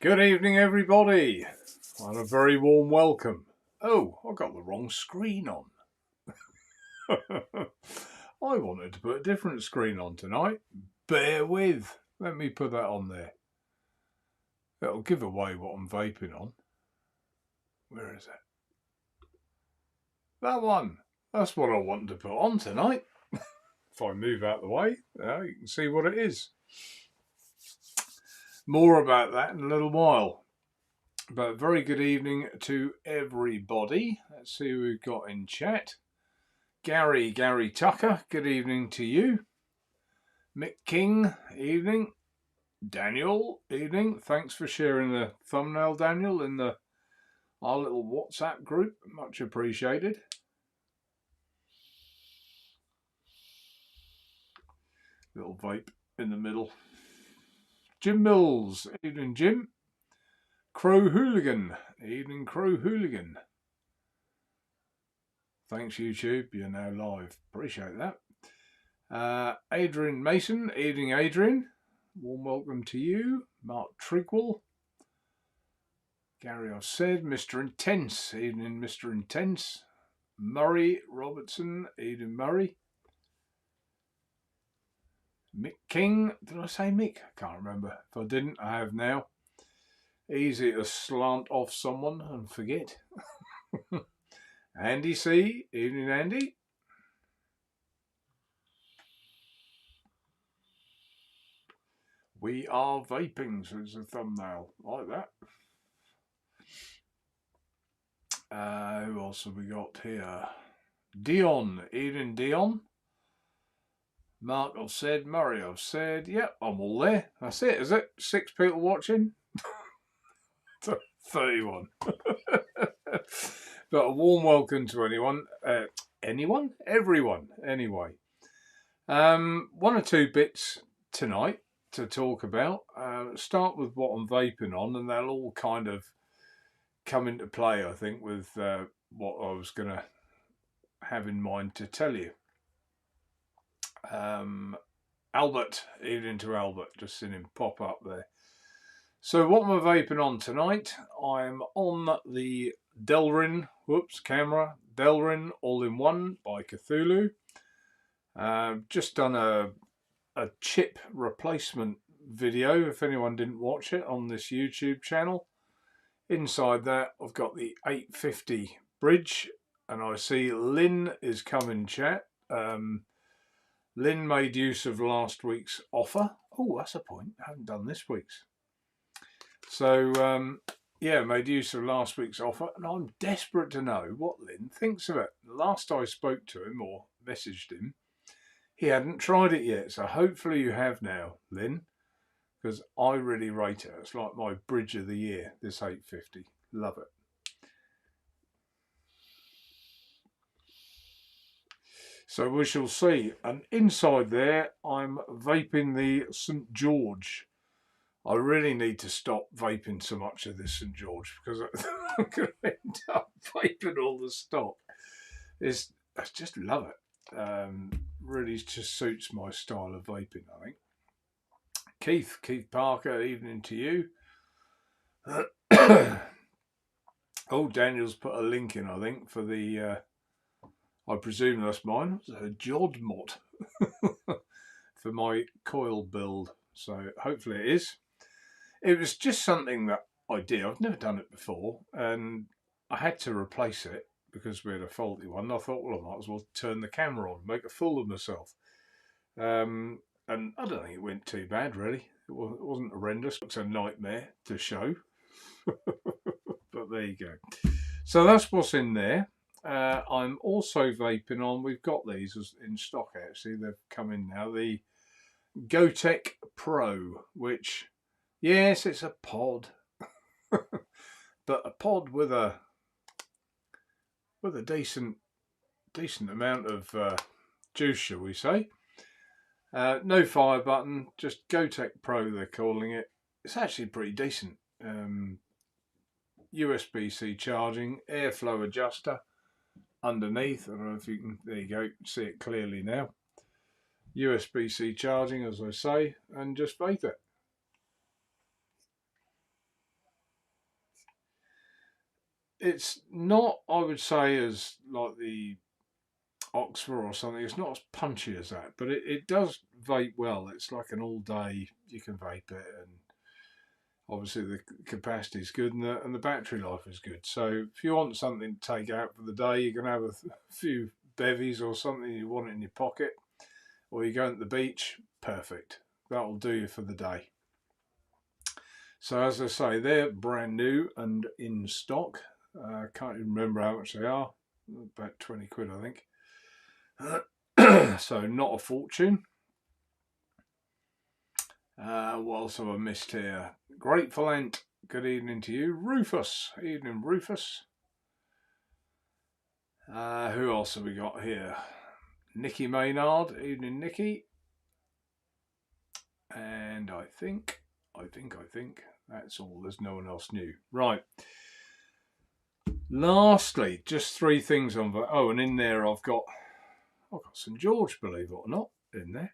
Good evening, everybody, and a very warm welcome. Oh, I got the wrong screen on. I wanted to put a different screen on tonight. Bear with. Let me put that on there. It'll give away what I'm vaping on. Where is it? That one. That's what I wanted to put on tonight. If I move out the way, you can see what it is. More about that in a little while. But very good evening to everybody. Let's see who we've got in chat. Gary Tucker, good evening to you. Mick King, evening. Daniel, evening. Thanks for sharing the thumbnail, Daniel, in our little WhatsApp group. Much appreciated. Little vape in the middle. Jim Mills, evening, Jim. Crow Hooligan, evening, Crow Hooligan. Thanks, YouTube. You're now live. Appreciate that. Adrian Mason, evening, Adrian. Warm welcome to you. Mark Trigwell. Gary, I've said. Mr. Intense, evening, Mr. Intense. Murray Robertson, evening, Murray. Mick King, did I say Mick? I can't remember. If I didn't, I have now. Easy to slant off someone and forget. Andy C, evening, Andy. We are vaping, so it's a thumbnail like that. Who else have we got here? Dion, evening, Dion. Mark, I've said. Murray, I've said. Yep, I'm all there. That's it, is it? 6 people watching. 31. But a warm welcome to anyone. Everyone, anyway. One or two bits tonight to talk about. Start with what I'm vaping on, and they'll all kind of come into play, I think, with what I was going to have in mind to tell you. Albert, evening to Albert, just seen him pop up there. So what am I vaping on tonight? I'm on the Delrin, Delrin All-in-One by Cthulhu. Just done a chip replacement video, if anyone didn't watch it, on this YouTube channel. Inside that, I've got the 850 bridge, and I see Lynn is coming, chat. Lynn made use of last week's offer. Oh, that's a point. I haven't done this week's. So, yeah, made use of last week's offer, and I'm desperate to know what Lynn thinks of it. Last I spoke to him, or messaged him, he hadn't tried it yet, so hopefully you have now, Lynn, because I really rate it. It's like my bridge of the year, this 850. Love it. So we shall see. And inside there, I'm vaping the St. George. I really need to stop vaping so much of this St. George, because I'm going to end up vaping all the stock. I just love it. Really just suits my style of vaping, I think. Keith Parker, evening to you. Oh, Daniel's put a link in, I think, for the, I presume that's mine. It's a Jod mod for my coil build. So hopefully it is. It was just something that I did. I've never done it before, and I had to replace it because we had a faulty one. I thought, well, I might as well turn the camera on, make a fool of myself. And I don't think it went too bad, really. It wasn't horrendous. It's a nightmare to show. But there you go. So that's what's in there. I'm also vaping on, we've got these in stock actually, they've come in now, the Gotek Pro, which, yes, it's a pod, but a pod with a decent amount of juice, shall we say. No fire button, just Gotek Pro they're calling it. It's actually pretty decent. USB-C charging, airflow adjuster underneath. I don't know if you can, there you go, see it clearly now. USB-C charging, as I say, and just vape it. it's not, I would say, as like the Oxford or something. It's not as punchy as that, but it does vape well. It's like an all day, you can vape it, and obviously the capacity is good, and the battery life is good. So if you want something to take out for the day, you can have a few bevies or something you want in your pocket, or you go to the beach, perfect. That'll do you for the day. So as I say, they're brand new and in stock. Can't even remember how much they are. About 20 quid, I think. So not a fortune. What else have I missed here? Grateful Ant, good evening to you. Rufus, evening Rufus. Who else have we got here? Nikki Maynard, evening Nikki. And I think that's all. There's no one else new. Right. Lastly, just 3 things on. Oh, and in there I've got St George, believe it or not, in there.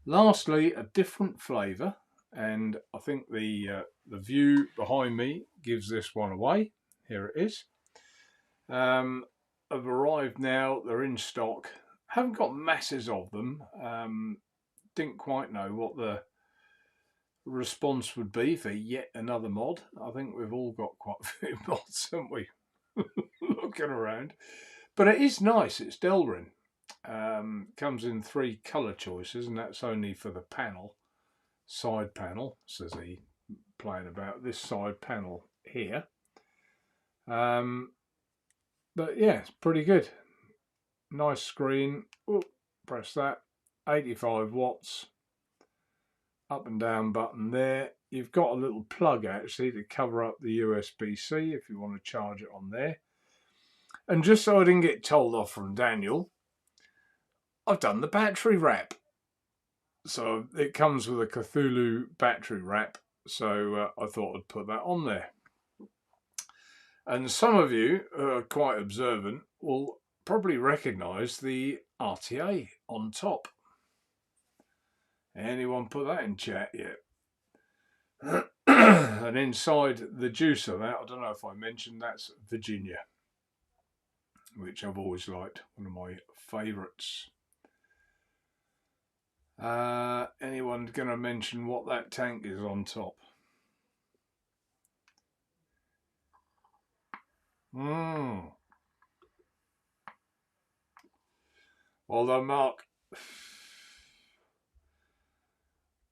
Lastly, a different flavour, and I think the view behind me gives this one away. Here it is. Have arrived now. They're in stock. Haven't got masses of them. Didn't quite know what the response would be for yet another mod. I think we've all got quite a few mods, haven't we? Looking around, but it is nice. It's Delrin. Comes in 3 colour choices, and that's only for the panel, side panel, says he, playing about this side panel here. But yeah, it's pretty good. Nice screen. Ooh, press that. 85 watts. Up and down button there. You've got a little plug actually to cover up the USB-C if you want to charge it on there. And just so I didn't get told off from Daniel, I've done the battery wrap. So it comes with a Cthulhu battery wrap. So I thought I'd put that on there. And some of you who are quite observant will probably recognise the RTA on top. Anyone put that in chat yet? And inside the juicer, that, I don't know if I mentioned, that's Virginia, which I've always liked, one of my favourites. Anyone going to mention what that tank is on top? Well done, Mark.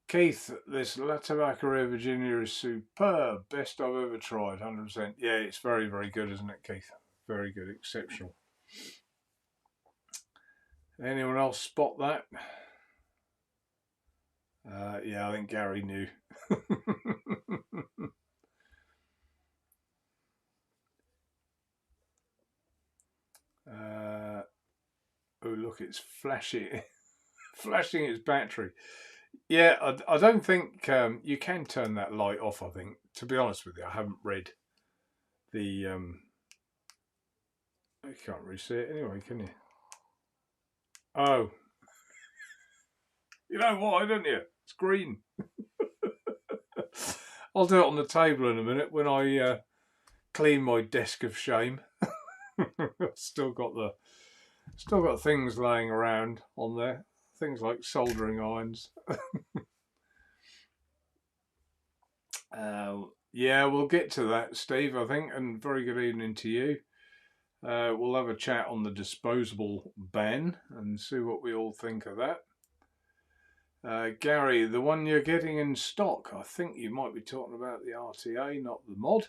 Keith, this Latabacaria Virginia is superb. Best I've ever tried, 100%. Yeah, it's very, very good, isn't it, Keith? Very good, exceptional. Anyone else spot that? Yeah, I think Gary knew. Oh, look, it's flashing. Flashing its battery. Yeah, I don't think you can turn that light off, I think. To be honest with you, I haven't read the... you can't really see it anyway, can you? Oh. You know why, don't you? It's green. I'll do it on the table in a minute when I clean my desk of shame. Still got things laying around on there. Things like soldering irons. Yeah, we'll get to that, Steve, I think, and very good evening to you. We'll have a chat on the disposable ban and see what we all think of that. Gary, the one you're getting in stock, I think you might be talking about the RTA, not the mod.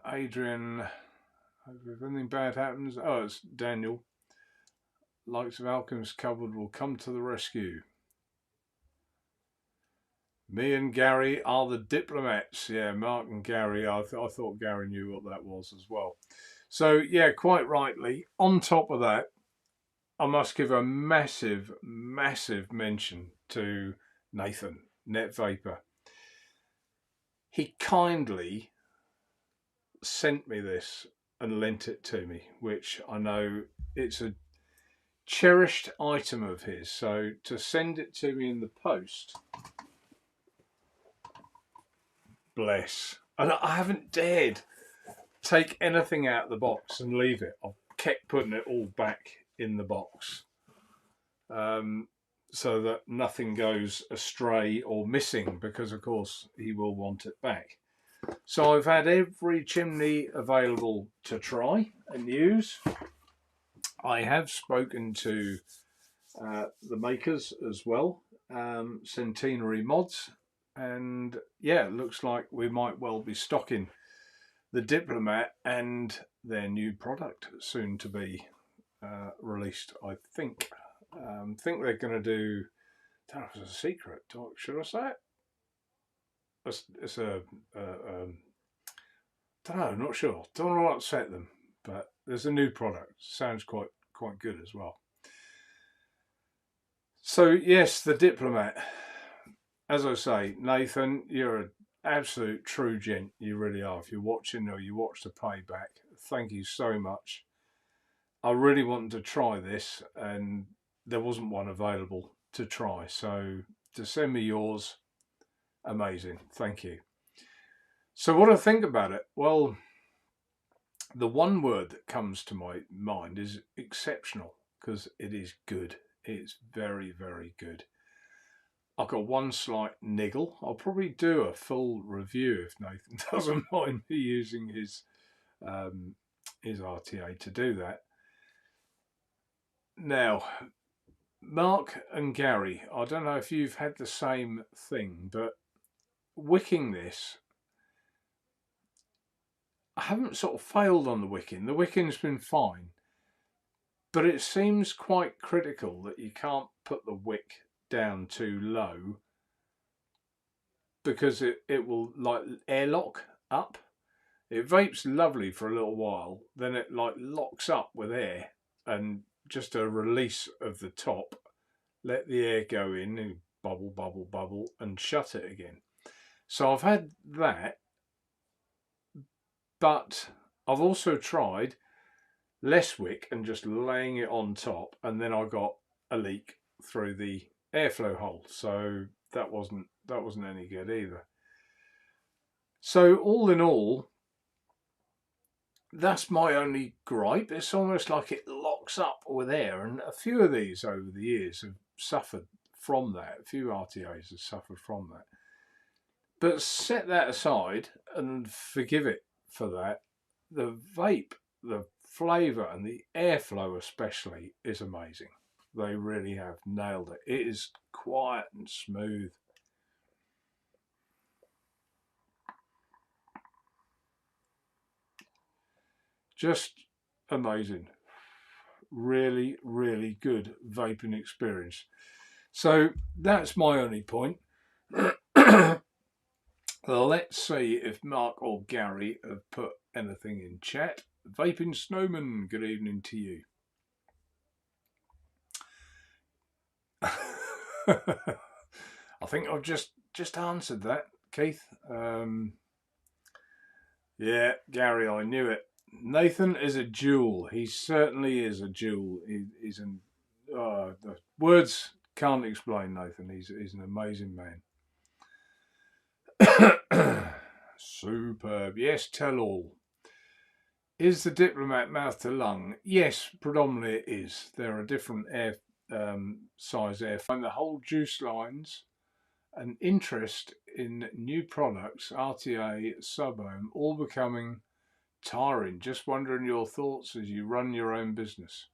Adrian, if anything bad happens, oh, it's Daniel. Likes of Alchemist Cupboard will come to the rescue. Me and Gary are the diplomats. Yeah, Mark and Gary. I thought Gary knew what that was as well. So, yeah, quite rightly, on top of that, I must give a massive, massive mention to Nathan, Net Vapor. He kindly sent me this and lent it to me, which I know it's a cherished item of his. So to send it to me in the post, bless. And I haven't dared take anything out of the box and leave it. I've kept putting it all back in the box, so that nothing goes astray or missing, because of course he will want it back. So I've had every chimney available to try and use. I have spoken to the makers as well, Centenary Mods, and yeah, it looks like we might well be stocking the Diplomat and their new product soon to be released. I think they're going to do. I don't know if it's a secret. Should I say it? It's a don't know. Not sure. Don't want to upset them, but there's a new product. Sounds quite good as well. So yes, the Diplomat. As I say, Nathan, you're an absolute true gent. You really are. If you're watching or you watch the playback, thank you so much. I really wanted to try this, and there wasn't one available to try. So to send me yours, amazing. Thank you. So what do I think about it? Well, the one word that comes to my mind is exceptional, because it is good. It's very, very good. I've got one slight niggle. I'll probably do a full review if Nathan doesn't mind me using his RTA to do that. Now, Mark and Gary, I don't know if you've had the same thing, but wicking this, I haven't sort of failed on the wicking. The wicking's been fine, but it seems quite critical that you can't put the wick down too low, because it will like airlock up. It vapes lovely for a little while, then it like locks up with air, and just a release of the top, let the air go in and bubble, bubble, bubble, and shut it again. So I've had that, but I've also tried less wick and just laying it on top, and then I got a leak through the airflow hole, so that wasn't any good either. So all in all, that's my only gripe. It's almost like it locks up with air, and a few of these over the years have suffered from that. A few RTAs have suffered from that. But set that aside and forgive it for that. The vape, the flavour and the airflow especially is amazing. They really have nailed it. It is quiet and smooth. Just amazing. Really, really good vaping experience. So that's my only point. Let's see if Mark or Gary have put anything in chat. Vaping Snowman, good evening to you. I think I've just answered that, Keith. Yeah, Gary, I knew it. Nathan is a jewel. He certainly is a jewel. He's an the words can't explain Nathan. He's an amazing man. Superb. Yes, tell all. Is the Diplomat mouth to lung? Yes, predominantly it is. There are different air size air. And the whole juice lines and interest in new products, RTA, Subohm, all becoming tiring. Just wondering your thoughts as you run your own business.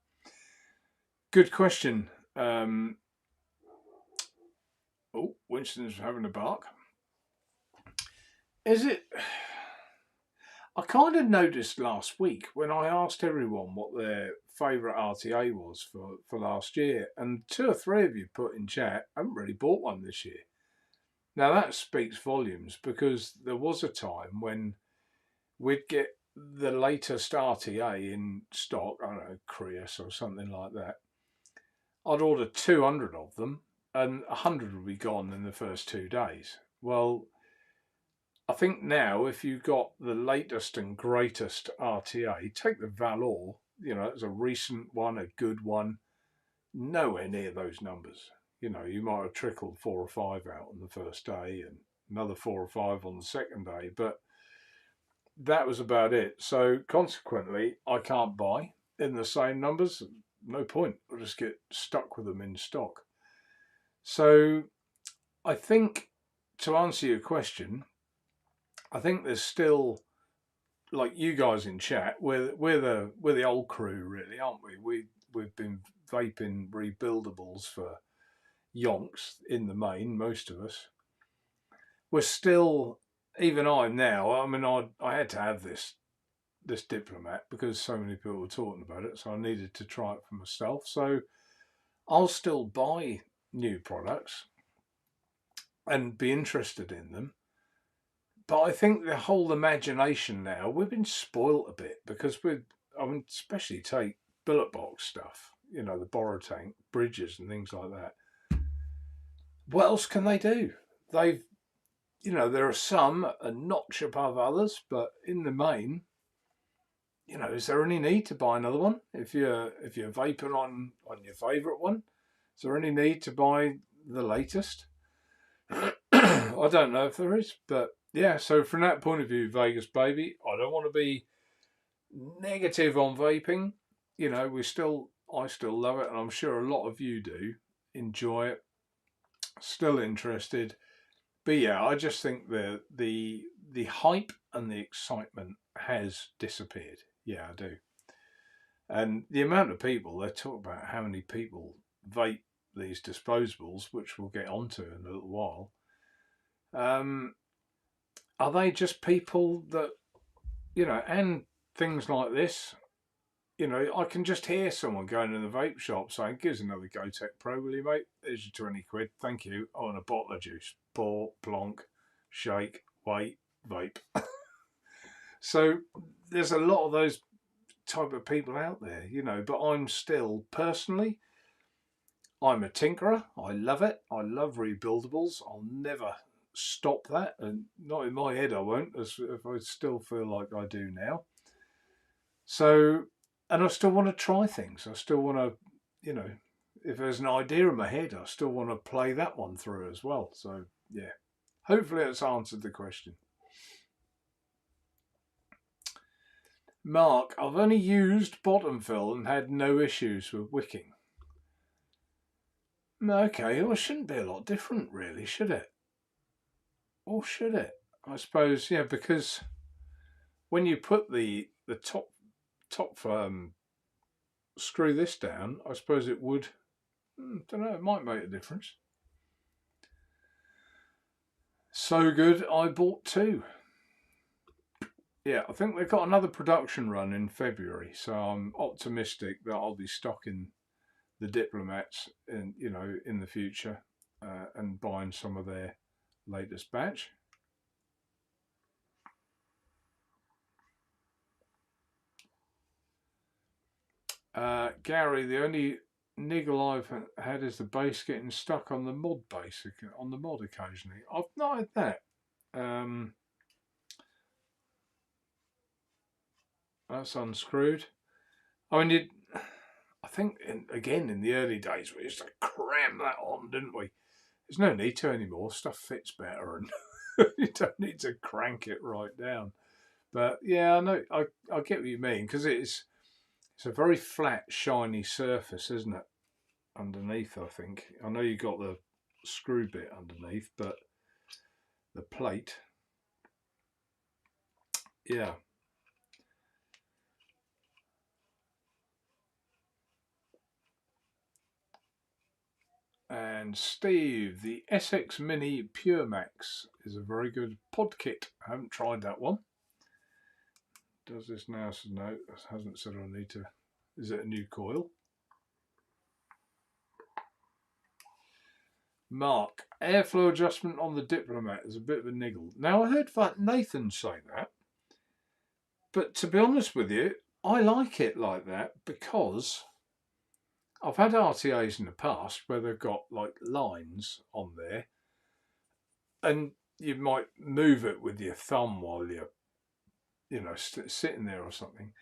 Good question. Oh, Winston's having a bark. Is it? I kind of noticed last week when I asked everyone what their favourite RTA was for last year, and 2 or 3 of you put in chat, I haven't really bought one this year. Now that speaks volumes, because there was a time when we'd get the latest RTA in stock, I don't know, Creus or something like that. I'd order 200 of them, and 100 would be gone in the first 2 days. Well, I think now if you've got the latest and greatest RTA, take the Valor, you know, it's a recent one, a good one, nowhere near those numbers. You know, you might have trickled 4 or 5 out on the first day, and another 4 or 5 on the second day, but that was about it. So consequently, I can't buy in the same numbers. No point. I'll just get stuck with them in stock. So I think, to answer your question, I think there's still, like you guys in chat, we're the old crew, really, aren't we? We've been vaping rebuildables for yonks in the main, most of us. We're still, even I now, I mean, I had to have this diplomat because so many people were talking about it, so I needed to try it for myself. So I'll still buy new products and be interested in them. But I think the whole imagination now, we've been spoilt a bit because I mean, especially take billet box stuff, you know, the borrow tank, bridges and things like that. What else can they do? They've, you know, there are some a notch above others, but in the main, you know, is there any need to buy another one? If you're vaping on your favourite one, is there any need to buy the latest? I don't know if there is, but yeah. So from that point of view, Vegas baby, I don't want to be negative on vaping. You know, I still love it, and I'm sure a lot of you do enjoy it. Still interested, but yeah, I just think the hype and the excitement has disappeared. Yeah, I do. And the amount of people, they talk about how many people vape these disposables, which we'll get onto in a little while. Are they just people that, you know, and things like this, you know, I can just hear someone going in the vape shop saying, "Give us another GoTech Pro, will you, mate? There's your 20 quid. Thank you. Oh, and a bottle of juice. Pour, plonk, shake, wait, vape." So there's a lot of those type of people out there, you know, but I'm still, personally, I'm a tinkerer. I love it. I love rebuildables. I'll never stop that, and not in my head I won't, as if I still feel like I do now. So, and I still want to try things. I still want to, you know, if there's an idea in my head, I still want to play that one through as well. So yeah, hopefully it's answered the question. Mark, I've only used bottom fill and had no issues with wicking. Okay, well, it shouldn't be a lot different, really, should it? Or should it? I suppose, yeah, because when you put the top screw this down, I suppose it would. Don't know. It might make a difference. So good, I bought 2. Yeah, I think they've got another production run in February, so I'm optimistic that I'll be stocking the diplomats in, you know, in the future, and buying some of their latest batch. Gary, the only niggle I've had is the base getting stuck on the mod occasionally. I've not had that. That's unscrewed. I mean, I think, again, in the early days, we used to cram that on, didn't we? There's no need to anymore. Stuff fits better, and you don't need to crank it right down. But yeah, I know, I get what you mean, because it's a very flat, shiny surface, isn't it? Underneath, I think. I know you got the screw bit underneath, but the plate, yeah. And Steve, the SX Mini Pure Max is a very good pod kit. I haven't tried that one. Does this now? So no, it hasn't said I need to. Is it a new coil? Mark, airflow adjustment on the Diplomat is a bit of a niggle. Now, I heard Nathan say that, but to be honest with you, I like it like that because I've had RTAs in the past where they've got like lines on there, and you might move it with your thumb while you're, you know, sitting there or something.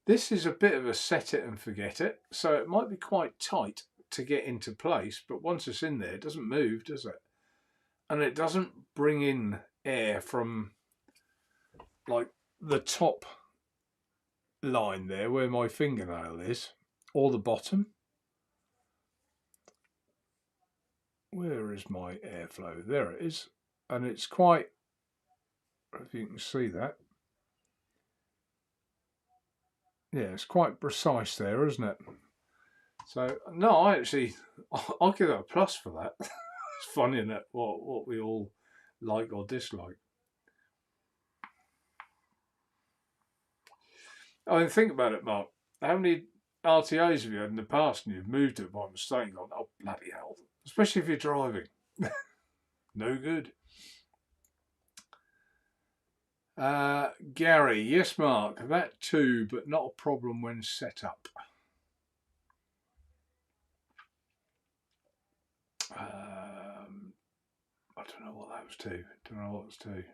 This is a bit of a set it and forget it, so it might be quite tight to get into place, but once it's in there, it doesn't move, does it? and it doesn't bring in air from like the top line there where my fingernail is, or the bottom. Where is my airflow? There it is. And it's quite, if you can see that. Yeah, it's quite precise there, isn't it? So, no, I'll give that a plus for that. It's funny, isn't it, what we all like or dislike. I mean, think about it, Mark. How many RTAs have you had in the past and you've moved it by mistake and gone, oh, bloody hell. Especially if you're driving. No good. Gary, yes, Mark, that too, but not a problem when set up. I don't know what that was to.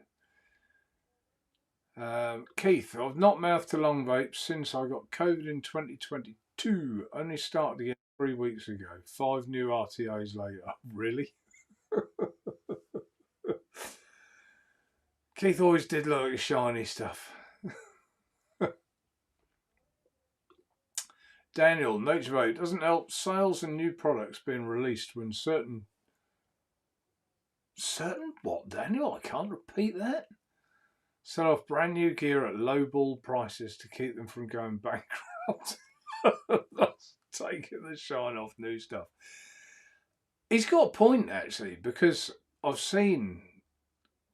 Keith, I've not mouthed to long vapes since I got COVID in 2022. Only started again 3 weeks ago. 5 new RTAs later. Really? Keith always did look like shiny stuff. Daniel, Naturevape doesn't help sales and new products being released when certain what, Daniel? I can't repeat that. Sell off brand new gear at lowball prices to keep them from going bankrupt. That's taking the shine off new stuff. He's got a point, actually, because I've seen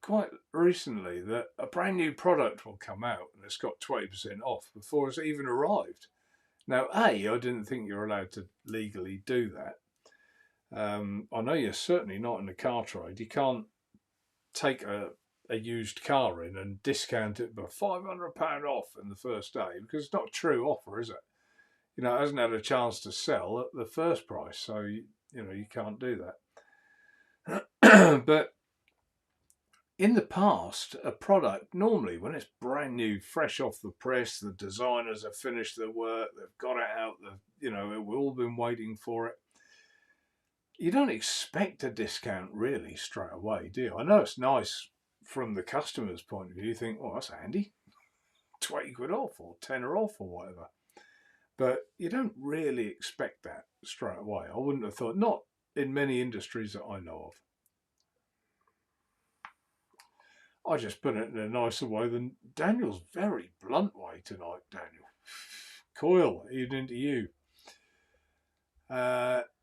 quite recently that a brand new product will come out and it's got 20% off before it's even arrived. Now, I didn't think you're allowed to legally do that. I know you're certainly not in the car trade. You can't take a used car in and discount it by £500 off in the first day, because it's not a true offer, is it? You know, it hasn't had a chance to sell at the first price, so you can't do that. But in the past, a product, normally when it's brand new, fresh off the press, the designers have finished their work, they've got it out, we've all been waiting for it. You don't expect a discount really straight away, do you? I know it's nice from the customer's point of view. You think, oh, that's handy, 20 quid off or tenner off or whatever. But you don't really expect that straight away. I wouldn't have thought, not in many industries that I know of. I just put it in a nicer way than Daniel's very blunt way tonight, Daniel. Coil, evening to you.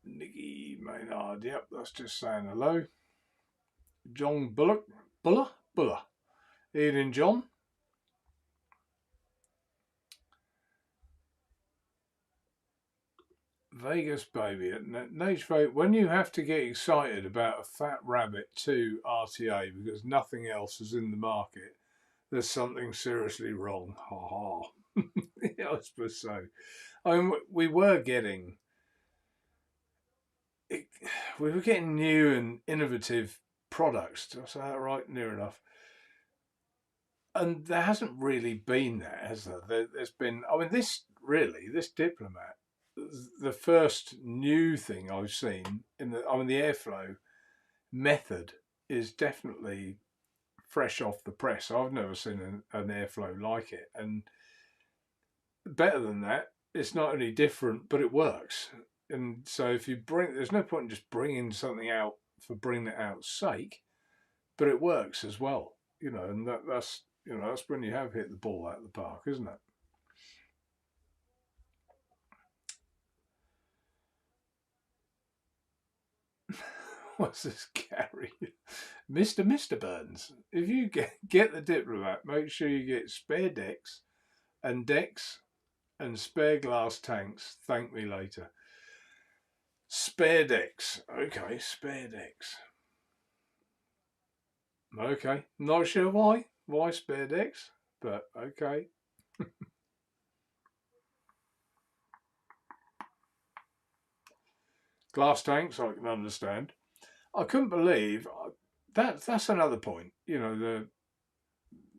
Nicky Maynard, yep, that's just saying hello. John Buller. Evening, John. Vegas baby. Naturevape, when you have to get excited about a fat rabbit 2 RTA because nothing else is in the market, there's something seriously wrong. Ha ha. Yeah, I suppose so. I mean, we were getting new and innovative products. Did I say that right? Near enough. And there hasn't really been that, has there? There's been, I mean, this Diplomat, the first new thing I've seen the airflow method is definitely fresh off the press. I've never seen an airflow like it. And better than that, it's not only different, but it works. And so if you there's no point in just bringing something out for bringing it out's sake, but it works as well, and that's when you have hit the ball out of the park, isn't it? What's this, Gary? Mr. Burns, if you get the Diplomat, make sure you get spare decks and spare glass tanks. Thank me later. Spare decks. Okay, spare decks. Okay, not sure why spare decks, but okay. Glass tanks, I can understand. I couldn't believe that's another point. It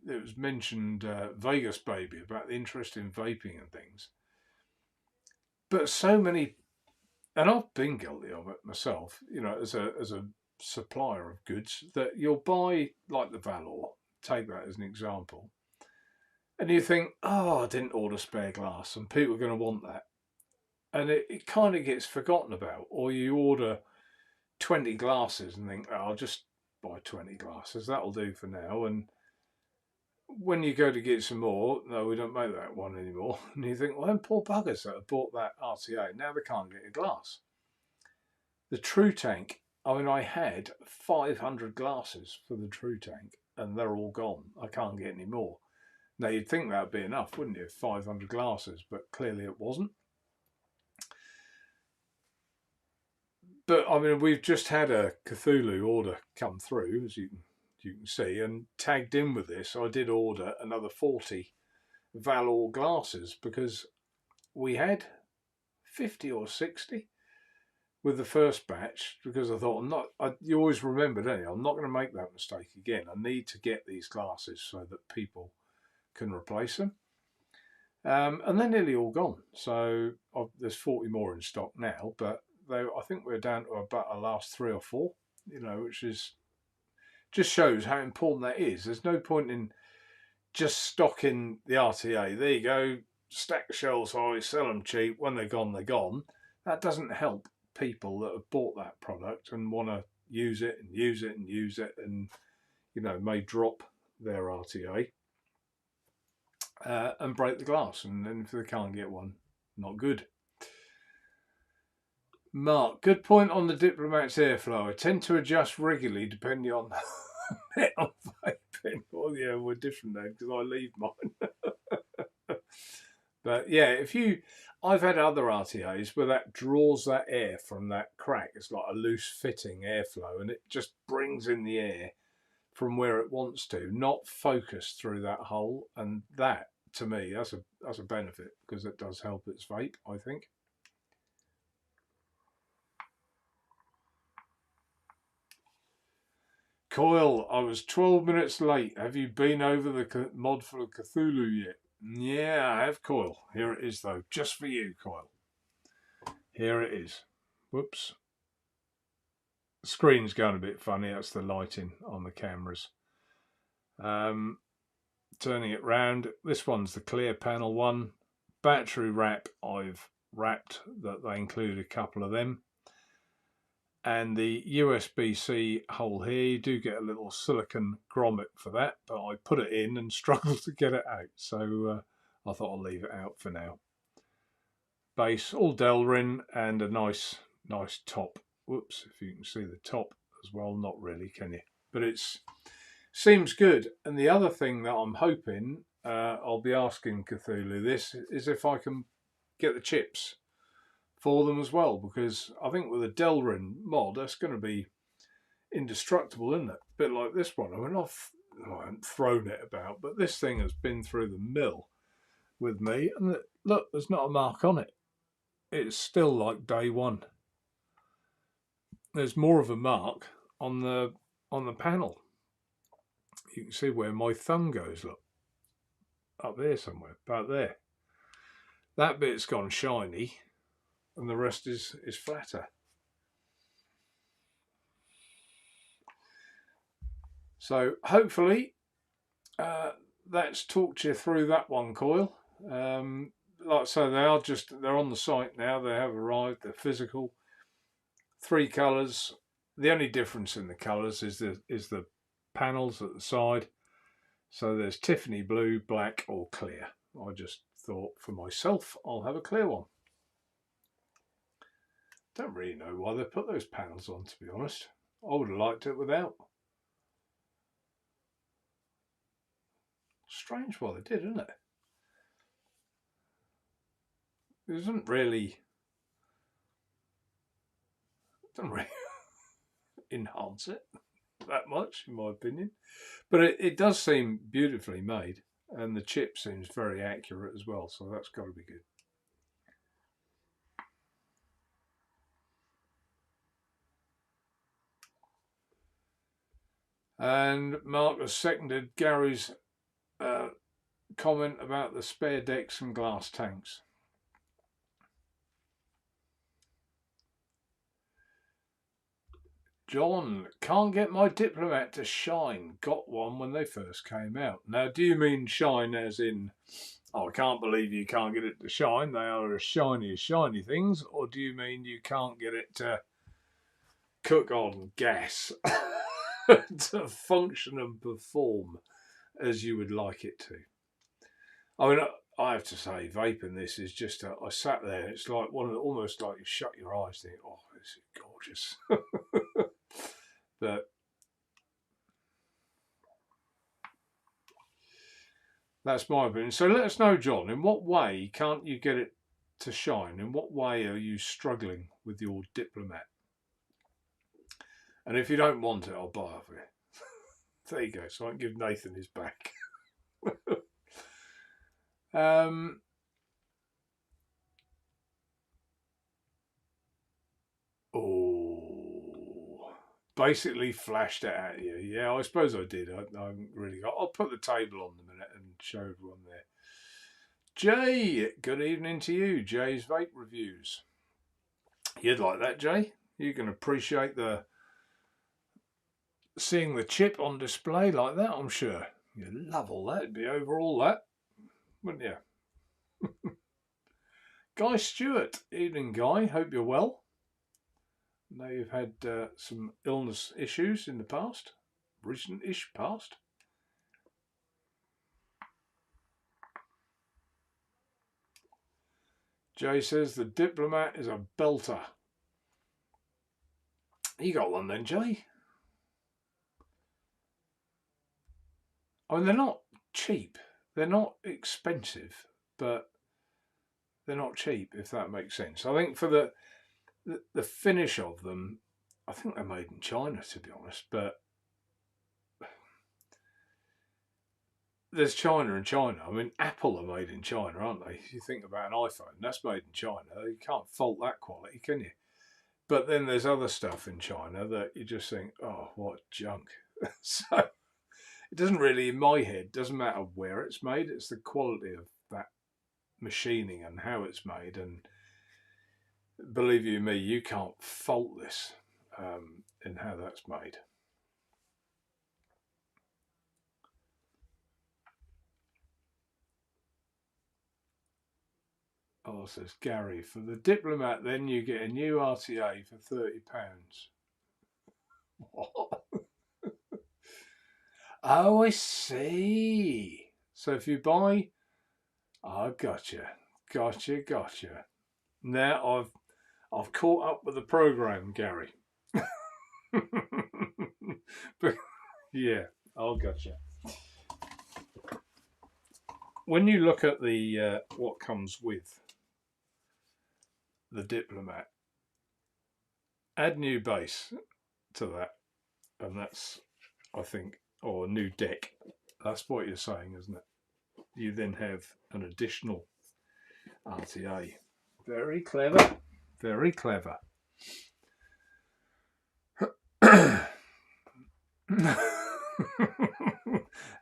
was mentioned Vegas baby about the interest in vaping and things, but so many, and I've been guilty of it myself. As a supplier of goods that you'll buy, like the Valor, take that as an example, and you think, oh, I didn't order spare glass, and people are going to want that. And it kind of gets forgotten about. Or you order 20 glasses and think, oh, I'll just buy 20 glasses, that'll do for now. And when you go to get some more, no, we don't make that one anymore. And you think, well, them poor buggers that have bought that RTA, now they can't get a glass. The True Tank, I mean, I had 500 glasses for the True Tank, and they're all gone. I can't get any more. Now, you'd think that'd be enough, wouldn't you? 500 glasses, but clearly it wasn't. But, I mean, we've just had a Cthulhu order come through, as you can see, and tagged in with this, I did order another 40 Valor glasses because we had 50 or 60 with the first batch, because I thought, you always remember, don't you? I'm not going to make that mistake again. I need to get these glasses so that people can replace them. And they're nearly all gone. So there's 40 more in stock now, but I think we're down to about our last 3 or 4, which is just shows how important that is. There's no point in just stocking the RTA. There you go, stack the shelves high, sell them cheap. When they're gone, they're gone. That doesn't help people that have bought that product and want to use it and use it and use it, and may drop their RTA and break the glass, and then if they can't get one, not good. Mark, good point on the Diplomat's airflow. I tend to adjust regularly depending on on vaping. Well, yeah, we're different then because I leave mine. But yeah, I've had other RTAs where that draws that air from that crack. It's like a loose fitting airflow, and it just brings in the air from where it wants to, not focused through that hole. And that, to me, that's a benefit because it does help its vape, I think. Coil, I was 12 minutes late. Have you been over the mod for Cthulhu yet? Yeah, I have, Coil. Here it is, though. Just for you, Coil. Here it is. Whoops. The screen's going a bit funny. That's the lighting on the cameras. Turning it round. This one's the clear panel one. Battery wrap, I've wrapped that they include a couple of them. And the USB-C hole here, you do get a little silicon grommet for that, but I put it in and struggled to get it out. So I thought I'll leave it out for now. Base, all Delrin, and a nice top. Whoops, if you can see the top as well. Not really, can you? But it seems good. And the other thing that I'm hoping, I'll be asking Cthulhu this, is if I can get the chips for them as well, because I think with a Delrin mod, that's going to be indestructible, isn't it? A bit like this one. I mean, I haven't thrown it about, but this thing has been through the mill with me, and look, there's not a mark on it. It's still like day one. There's more of a mark on the panel. You can see where my thumb goes. Look, up there somewhere, about there. That bit's gone shiny, and the rest is flatter. So hopefully that's talked you through that one, Coil. Like I say, they're on the site now. They have arrived. They're physical. 3 colours. The only difference in the colours is the panels at the side. So there's Tiffany blue, black, or clear. I just thought for myself, I'll have a clear one. Don't really know why they put those panels on, to be honest. I would have liked it without. Strange why they did, isn't it? It doesn't really enhance it that much, in my opinion. But it does seem beautifully made, and the chip seems very accurate as well, so that's got to be good. And Mark has seconded Gary's comment about the spare decks and glass tanks. John, can't get my Diplomat to shine. Got one when they first came out. Now, do you mean shine as in, oh, I can't believe you can't get it to shine, they are as shiny things, or do you mean you can't get it to cook on gas to function and perform as you would like it to? I mean, I have to say, vaping this is just, I sat there, it's like almost like you shut your eyes, think, oh, this is gorgeous. But that's my opinion. So let us know, John, in what way can't you get it to shine? In what way are you struggling with your Diplomat? And if you don't want it, I'll buy it for you. There you go. So I can give Nathan his back. Oh, basically flashed it at you. Yeah, I suppose I did. I haven't really got. I'll put the table on in a minute and show everyone there. Jay, good evening to you. Jay's Vape Reviews. You'd like that, Jay? You can appreciate seeing the chip on display like that, I'm sure. You'd love all that. It'd be over all that, wouldn't you? Guy Stewart, evening Guy, hope you're well. I know you've had some illness issues in the past, recent-ish past. Jay says the Diplomat is a belter. You got one then, Jay? I mean, they're not cheap. They're not expensive, but they're not cheap, if that makes sense. I think for the finish of them, I think they're made in China, to be honest, but there's China and China. I mean, Apple are made in China, aren't they? If you think about an iPhone, that's made in China. You can't fault that quality, can you? But then there's other stuff in China that you just think, oh, what junk. So it doesn't really, in my head, doesn't matter where it's made. It's the quality of that machining and how it's made. And believe you me, you can't fault this in how that's made. Oh, says Gary, for the Diplomat, then you get a new RTA for £30. What? Oh, I see. So if you buy, oh, gotcha. Now I've caught up with the program, Gary. But yeah, oh, gotcha. When you look at the what comes with the Diplomat, add new base to that, and that's, I think, or a new deck. That's what you're saying, isn't it? You then have an additional RTA. Very clever. Very clever.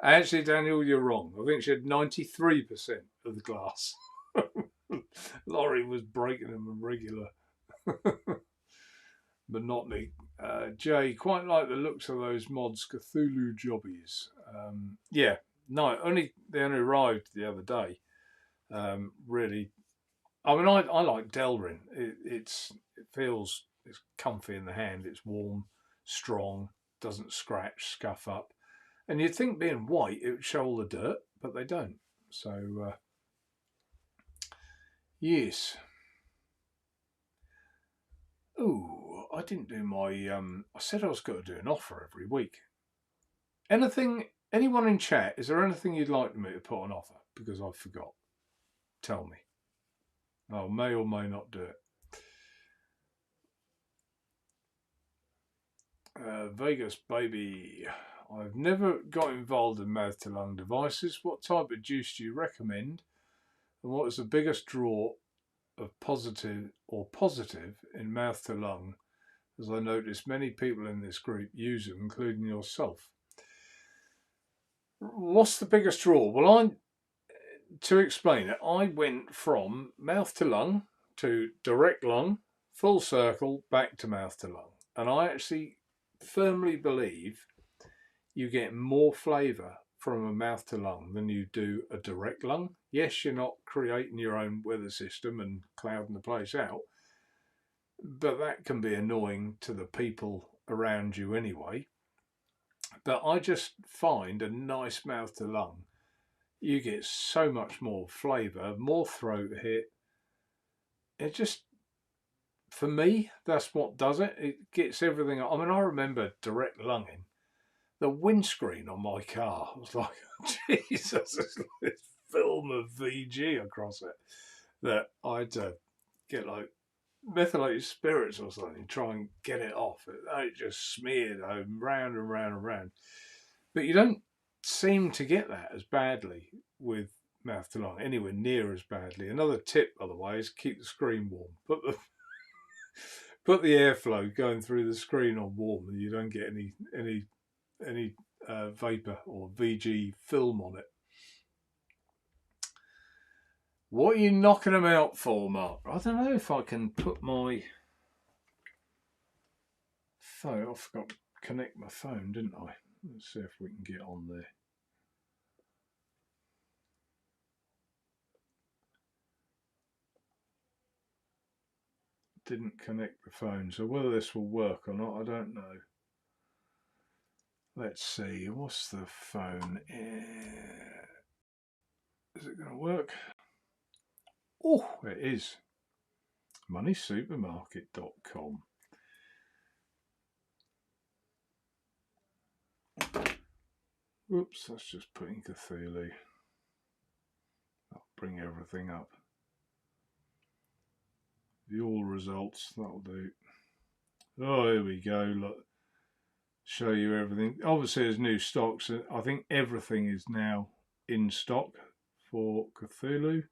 Actually, Daniel, you're wrong. I think she had 93% of the glass. Laurie was breaking them in regular monotony. Jay, quite like the looks of those mods Cthulhu jobbies. Yeah, no, they only arrived the other day. Really, I mean, I like Delrin. It feels, it's comfy in the hand. It's warm, strong, doesn't scratch, scuff up. And you'd think being white, it would show all the dirt, but they don't. So, yes. Oh, I didn't do my, I said I was going to do an offer every week. Anyone in chat, is there anything you'd like me to put on offer? Because I forgot. Tell me. I may or may not do it. Vegas baby, I've never got involved in mouth to lung devices. What type of juice do you recommend? And what is the biggest draw of positive in mouth to lung? As I noticed many people in this group use them, including yourself. What's the biggest draw? Well, to explain it, I went from mouth to lung to direct lung, full circle, back to mouth to lung. And I actually firmly believe you get more flavour from a mouth to lung than you do a direct lung. Yes, you're not creating your own weather system and clouding the place out, but that can be annoying to the people around you anyway. But I just find a nice mouth to lung, you get so much more flavour, more throat hit. It just, for me, that's what does it. It gets everything. I mean, I remember direct lunging. The windscreen on my car was like, Jesus, there's this film of VG across it that I had to get like methylated spirits or something, try and get it off. It just smeared round and round and round. But you don't seem to get that as badly with mouth to lung, anywhere near as badly. Another tip, by the way, is keep the screen warm. Put the airflow going through the screen on warm, and you don't get any vapor or VG film on it. What are you knocking them out for, Mark? I don't know if I can put my phone. I forgot to connect my phone, didn't I? Let's see if we can get on there. Didn't connect the phone, so whether this will work or not, I don't know. Let's see, what's the phone? Is it going to work? Oh, it is. moneysupermarket.com. Oops, that's just putting Cthulhu. I'll bring everything up. The all results, that'll do. Oh, here we go. Look, show you everything. Obviously, there's new stocks. I think everything is now in stock for Cthulhu.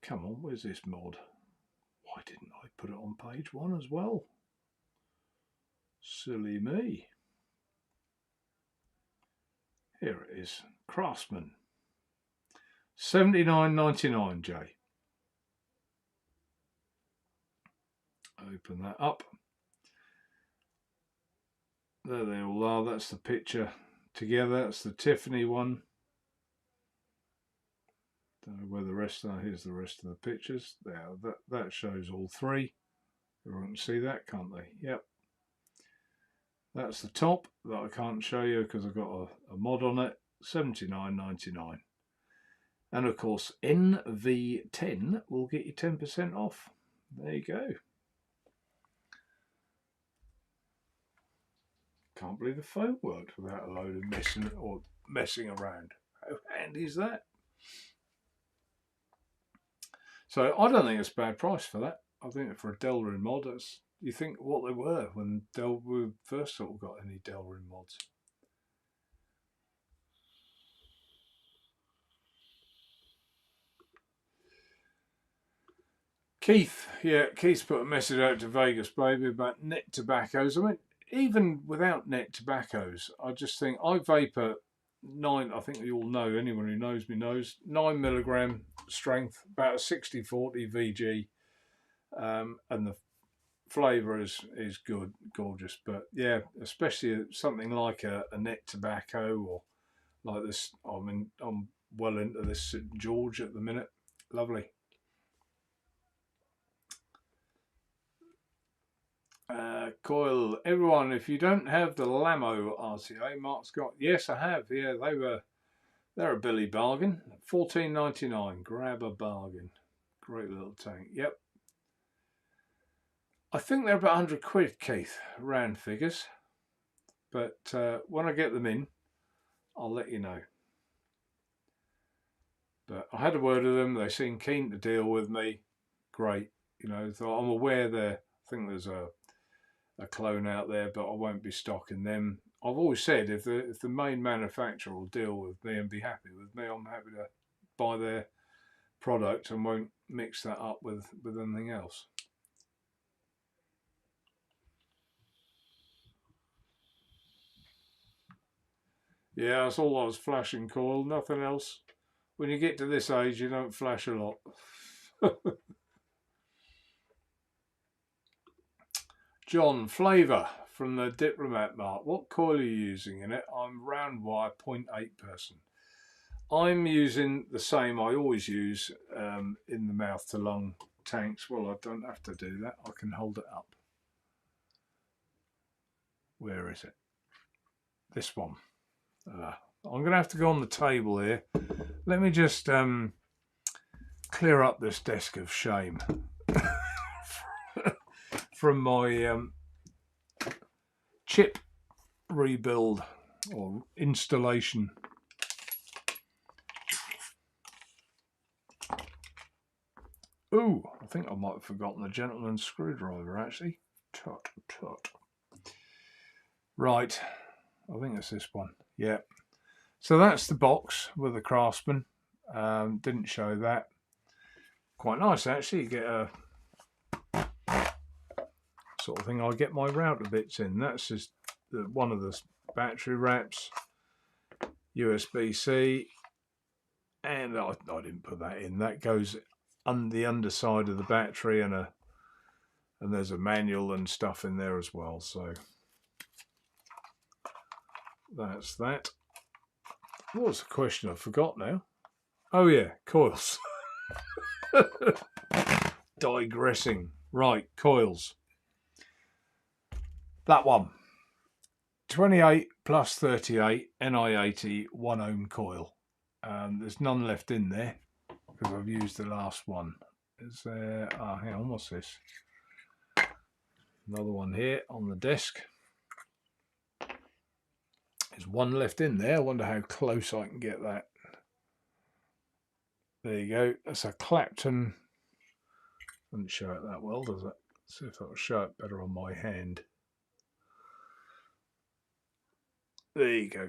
Come on, where's this mod? Why didn't I put it on page 1 as well? Silly me. Here it is. Craftsman. $79.99, Jay. Open that up. There they all are. That's the picture together. That's the Tiffany one. Don't know where the rest are. Here's the rest of the pictures. There, that shows all three. Everyone can see that, can't they? Yep. That's the top that I can't show you because I've got a mod on it. $79.99. And of course, NV10 will get you 10% off. There you go. Can't believe the phone worked without a load of messing around. How handy is that? So I don't think it's a bad price for that. I think for a Delrin mod, you think what they were when we first sort of got any Delrin mods. Keith, yeah, Keith's put a message out to Vegas, baby, about net tobaccos. I mean, even without net tobaccos, I just think I vapor 9, I think you all know, anyone who knows me knows, 9 milligram strength, about a 60-40 VG, and the flavour is good, gorgeous. But yeah, especially something like a net tobacco or like this. I mean, I'm well into this St. George at the minute. Lovely. Coil, everyone, if you don't have the Lamo RCA, Mark's got. Yes, I have. Yeah, they're a Billy bargain. $14.99. Grab a bargain. Great little tank. Yep. I think they're about 100 quid, Keith, round figures. But when I get them in, I'll let you know. But I had a word with them. They seem keen to deal with me. Great. You know, so I'm aware I think there's a clone out there, but I won't be stocking them. I've always said if the main manufacturer will deal with me and be happy with me, I'm happy to buy their product and won't mix that up with anything else. Yeah, that's all I was flashing, Coil, nothing else. When you get to this age, you don't flash a lot. John, flavour from the Diplomat, Mark. What coil are you using in it? I'm round wire 0.8 person. I'm using the same I always use in the mouth to lung tanks. Well, I don't have to do that. I can hold it up. Where is it? This one. I'm going to have to go on the table here. Let me just clear up this desk of shame from my chip rebuild or installation. Ooh, I think I might have forgotten the gentleman's screwdriver actually. Tut, tut. Right, I think it's this one. Yeah. So that's the box with the Craftsman. Didn't show that. Quite nice actually. You get a sort of thing. I get my router bits in. That's just one of the battery wraps, USB-C, and I didn't put that in. That goes on the underside of the battery, and there's a manual and stuff in there as well. So that's that. What was the question? I forgot now. Oh yeah, coils. Digressing. Right, coils. That one. 28 plus 38 Ni80 1 ohm coil. There's none left in there because I've used the last one. Is there? Ah, hang on, what's this? Another one here on the desk. There's one left in there. I wonder how close I can get that. There you go. That's a Clapton. Doesn't show it that well, does it? Let's see if I can show it better on my hand. There you go.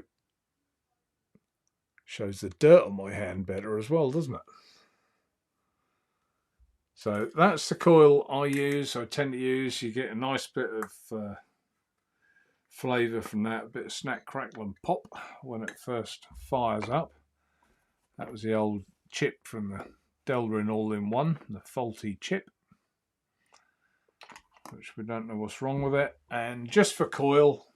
Shows the dirt on my hand better as well, doesn't it? So that's the coil I use. I tend to use. You get a nice bit of flavour from that. A bit of snack, crackle and pop when it first fires up. That was the old chip from the Delrin All-in-One, the faulty chip, which we don't know what's wrong with it. And just for coil,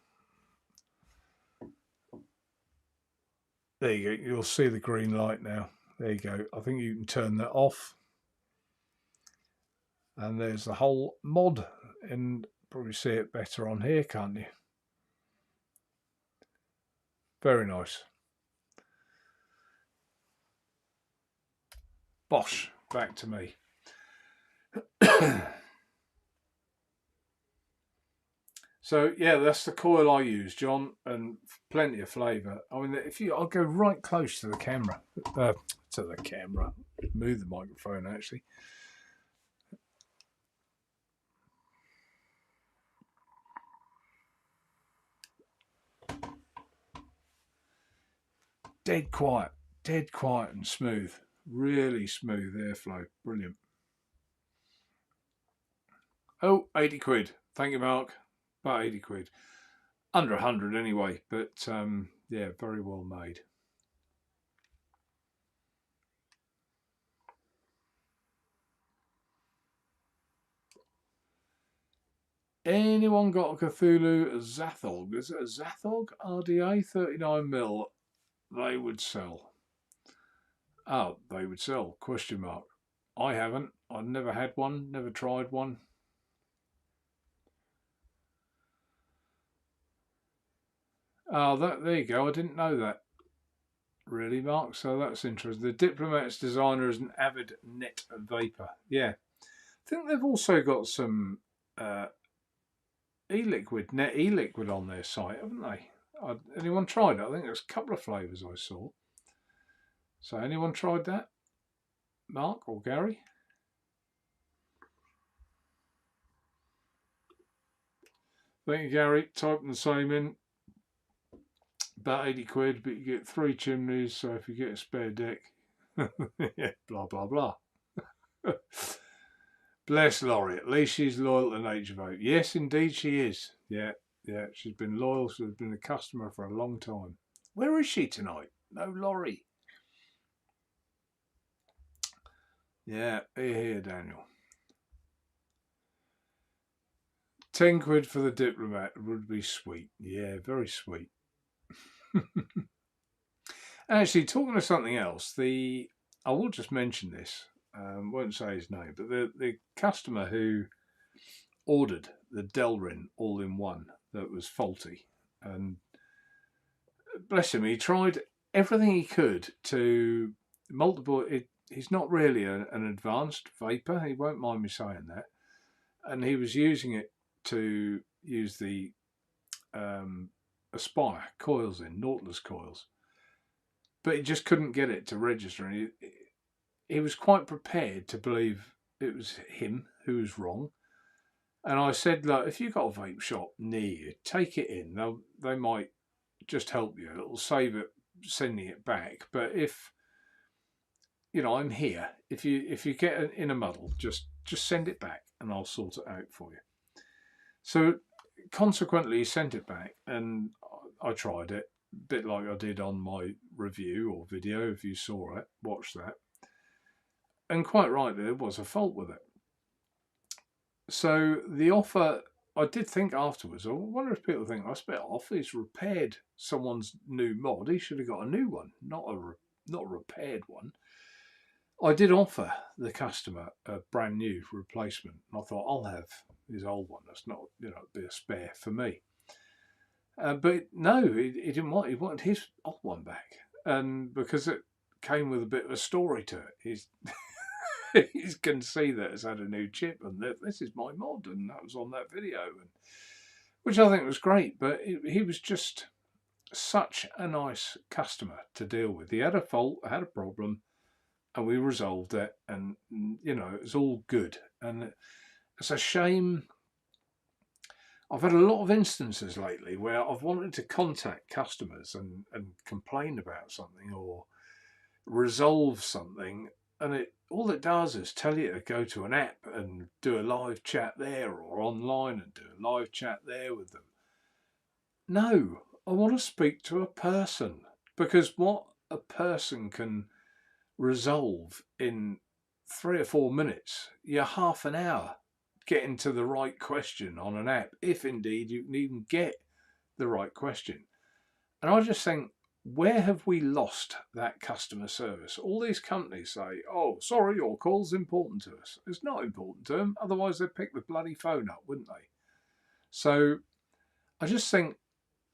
there you go. You'll see the green light now. There you go. I think you can turn that off. And there's the whole mod, and probably see it better on here, can't you? Very nice. Bosh, back to me. So yeah, that's the coil I use, John, and plenty of flavour. I mean, I'll go right close to the camera, move the microphone actually. Dead quiet and smooth. Really smooth airflow. Brilliant. Oh, 80 quid. Thank you, Mark. About 80 quid. Under 100 anyway, but yeah, very well made. Anyone got a Cthulhu Zathog? Is it a Zathog RDA 39mm? They would sell. Oh, they would sell, question mark. I haven't. I've never had one, never tried one. Oh, there you go. I didn't know that, really, Mark. So that's interesting. The Diplomat's designer is an avid net vapor. Yeah. I think they've also got some e-liquid, net e-liquid on their site, haven't they? Anyone tried it? I think there's a couple of flavours I saw. So anyone tried that? Mark or Gary? Thank you, Gary. Typing the same in. About 80 quid, but you get 3 chimneys, so if you get a spare deck, yeah, blah, blah, blah. Bless Laurie. At least she's loyal to Naturevape. Yes, indeed she is. Yeah, she's been loyal. She's been a customer for a long time. Where is she tonight? No Laurie. Yeah, here, Daniel. 10 quid for the Diplomat would be sweet. Yeah, very sweet. Actually, talking of something else, I will just mention this. Won't say his name, but the customer who ordered the Delrin all-in-one that was faulty, and bless him, he tried everything he could to multiple. He's not really an advanced vapor. He won't mind me saying that. And he was using it to use the Aspire coils in, Nautilus coils. But he just couldn't get it to register. And he was quite prepared to believe it was him who was wrong. And I said, look, if you've got a vape shop near you, take it in. They might just help you. It'll save it sending it back. But if, you know, I'm here. If you get in a muddle, just send it back and I'll sort it out for you. So consequently, he sent it back and I tried it, a bit like I did on my review or video. If you saw it, watch that. And quite rightly, there was a fault with it. So the offer, I did think afterwards, I wonder if people think, I spit off, he's repaired someone's new mod. He should have got a new one, not a repaired one. I did offer the customer a brand new replacement. And I thought, I'll have his old one. That's not, you know, it'd be a spare for me. But no, he didn't want. He wanted his old one back, and because it came with a bit of a story to it, he can see that it's had a new chip, and this is my mod, and that was on that video, which I think was great. But he was just such a nice customer to deal with. He had a fault, had a problem, and we resolved it, and you know, it was all good. And it's a shame. I've had a lot of instances lately where I've wanted to contact customers and complain about something or resolve something, and all it does is tell you to go to an app and do a live chat there, or online and do a live chat there with them. No, I want to speak to a person, because what a person can resolve in 3 or 4 minutes, you're half an hour getting to the right question on an app, if indeed you can even get the right question. And I just think, where have we lost that customer service? All these companies say, oh, sorry, your call's important to us. It's not important to them, otherwise they'd pick the bloody phone up, wouldn't they? So I just think,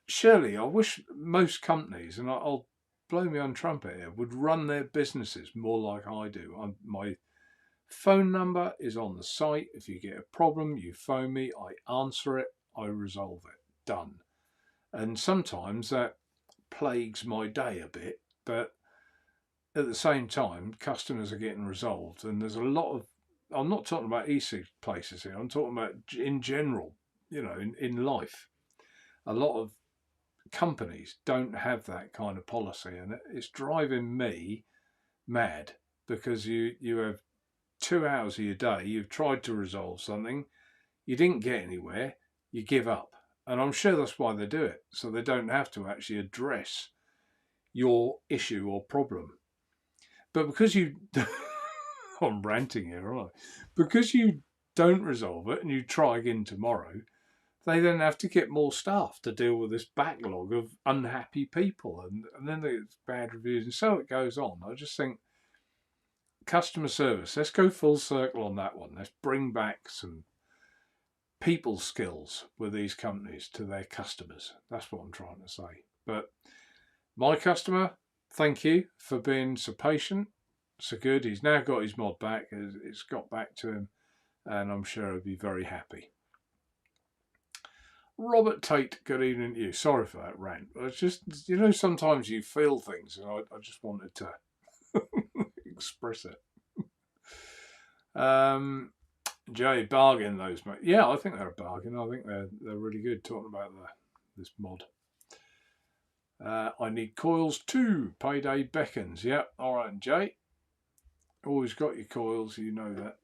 surely, I wish most companies, and I'll blow my own trumpet here, would run their businesses more like I do. My phone number is on the site. If you get a problem, you phone me, I answer it, I resolve it. Done. And sometimes that plagues my day a bit, but at the same time, customers are getting resolved. And there's a lot of, I'm not talking about e-cig places here, I'm talking about in general, you know, in life. A lot of companies don't have that kind of policy, and it's driving me mad, because you have 2 hours of your day, you've tried to resolve something, you didn't get anywhere, you give up. And I'm sure that's why they do it, so they don't have to actually address your issue or problem. But because you, I'm ranting here, aren't I? Because you don't resolve it and you try again tomorrow, they then have to get more staff to deal with this backlog of unhappy people, and then there's bad reviews, and so it goes on. I just think, customer service, let's go full circle on that one. Let's bring back some people skills with these companies to their customers. That's what I'm trying to say. But my customer, thank you for being so patient, so good. He's now got his mod back. It's got back to him, and I'm sure he'll be very happy. Robert Tate, good evening to you. Sorry for that rant. It's just, you know, sometimes you feel things, and I just wanted to express it. Jay, bargain those, mate. Yeah, I think they're a bargain. I think they're really good. Talking about this mod. I need coils too. Payday beckons. Yeah, all right, Jay. Always got your coils, you know that.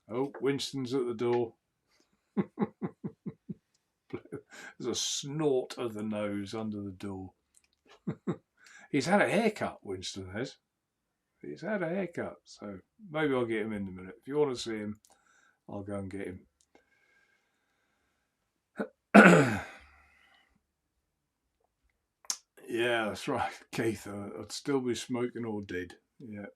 Oh, Winston's at the door. There's a snort of the nose under the door. He's had a haircut, Winston has. He's had a haircut, so maybe I'll get him in a minute. If you want to see him, I'll go and get him. Yeah, that's right, Keith. I'd still be smoking or dead. Yeah.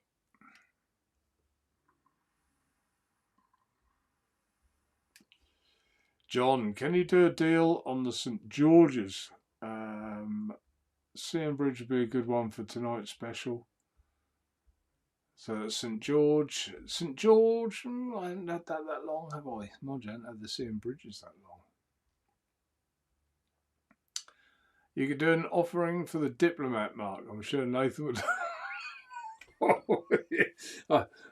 John, can you do a deal on the St George's? Bridge would be a good one for tonight's special. So St George, I haven't had that long, have I? Mind you, I haven't had the Bridges that long. You could do an offering for the diplomat, Mark. I'm sure Nathan would.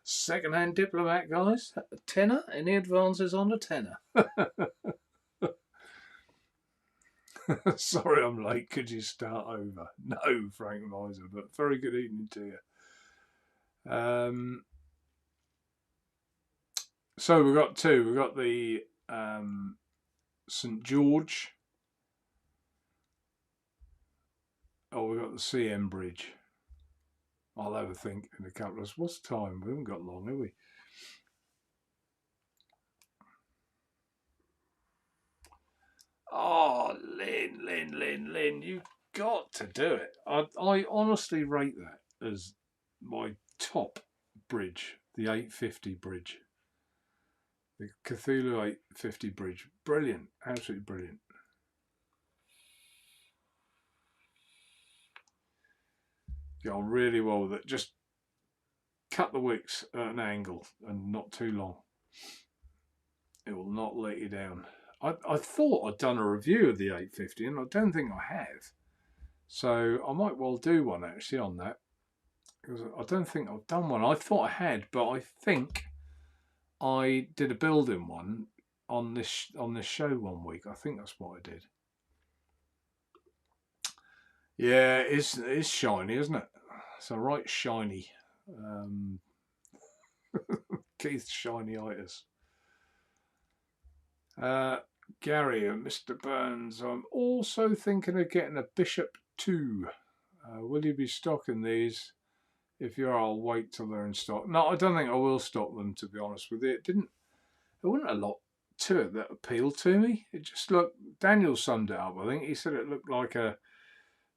Second-hand diplomat, guys. A tenner. Any advances on a tenner? Sorry I'm late. Could you start over? No, Frank Miser, but very good evening to you. So we've got two. We've got the St George. Oh, we've got the CM Bridge. I'll have a think in a couple of... What's the time? We haven't got long, have we? Oh, Lynn, you've got to do it. I honestly rate that as my top bridge, the 850 bridge. The Cthulhu 850 bridge. Brilliant, absolutely brilliant. Get on really well with it. Just cut the wicks at an angle and not too long. It will not let you down. I thought I'd done a review of the 850 and I don't think I have. So I might well do one actually on that. Because I don't think I've done one. I thought I had, but I think I did a building one on this show one week. I think that's what I did. Yeah, it's shiny, isn't it? It's a right shiny. Keith's shiny-itis. Gary and Mr. Burns, I'm also thinking of getting a Bishop 2. Will you be stocking these? If you are, I'll wait till they're in stock. No, I don't think I will stock them, to be honest with you. There wasn't a lot to it that appealed to me. It just looked, Daniel summed it up, I think. He said it looked like a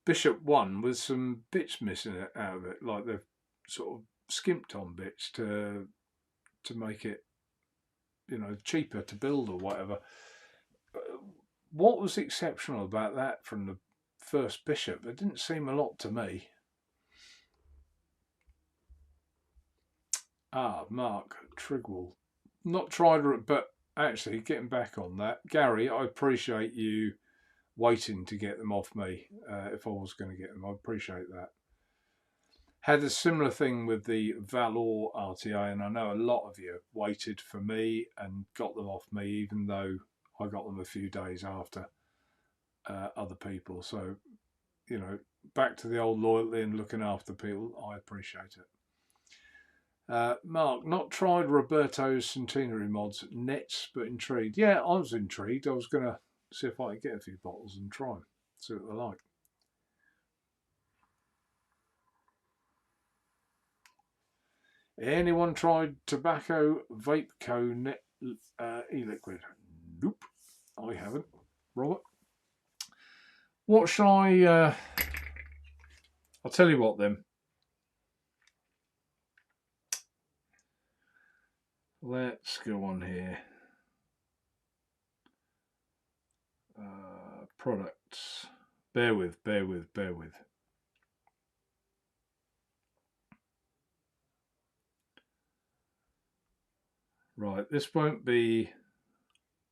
Bishop 1 with some bits missing out of it, like they've sort of skimped on bits to make it, you know, cheaper to build or whatever. What was exceptional about that from the first Bishop? It didn't seem a lot to me. Mark Trigwell. Not tried, but actually getting back on that, Gary, I appreciate you waiting to get them off me if I was going to get them. I appreciate that. Had a similar thing with the Valor RTA, and I know a lot of you waited for me and got them off me, even though I got them a few days after other people. So, you know, back to the old loyalty and looking after people. I appreciate it. Mark, not tried Roberto's centenary mods nets, but intrigued. Yeah, I was intrigued. I was going to see if I could get a few bottles and try them, see what they're like. Anyone tried tobacco vape co net e-liquid? Nope, I haven't. Robert, what shall I? I'll tell you what then. Let's go on here. Products. Bear with. Right, this won't be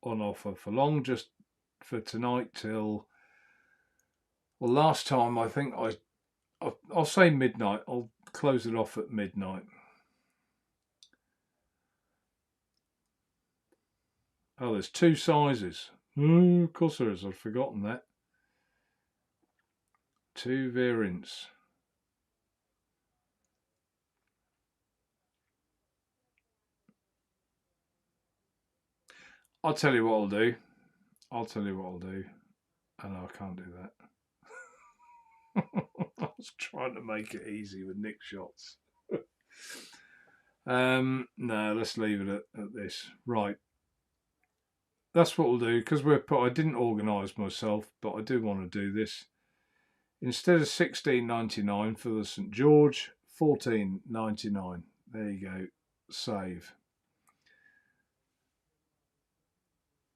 on offer for long, just for tonight till, well, last time I think I'll say midnight. I'll close it off at midnight. Oh, there's two sizes. Of course there is. I've forgotten that. Two variants. I'll tell you what I'll do. And I can't do that. I was trying to make it easy with Nick shots. No, let's leave it at this. Right. That's what we'll do, because I didn't organise myself, but I do want to do this. Instead of $16.99 for the St George, $14.99. There you go. Save.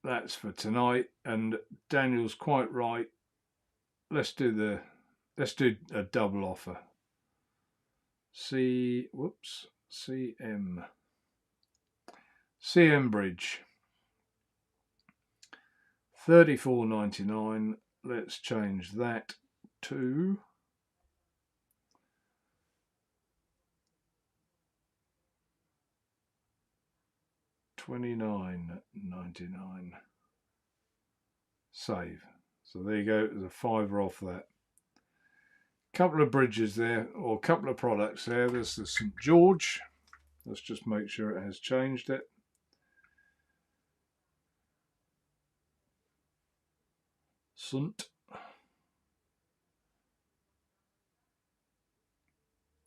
That's for tonight. And Daniel's quite right. Let's do a double offer. CM Bridge, $34.99. Let's change that to $29.99. Save. So there you go. There's a $5 off that. Couple of bridges there, or a couple of products there. There's the St George. Let's just make sure it has changed it. St.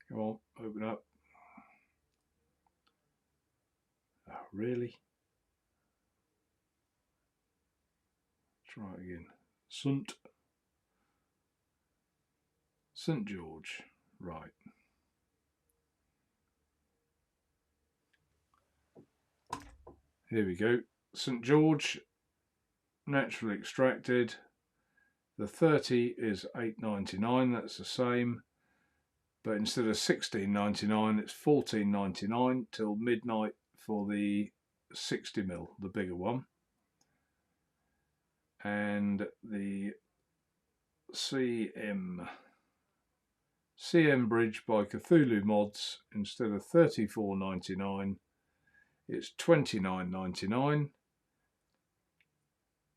Come on, open up. Oh, really? Try again. St George. Right. Here we go. St George, naturally extracted. The 30 is $8.99. That's the same. But instead of $16.99, it's $14.99 till midnight for the 60ml, the bigger one. And the CM Bridge by Cthulhu Mods, instead of $34.99, it's $29.99.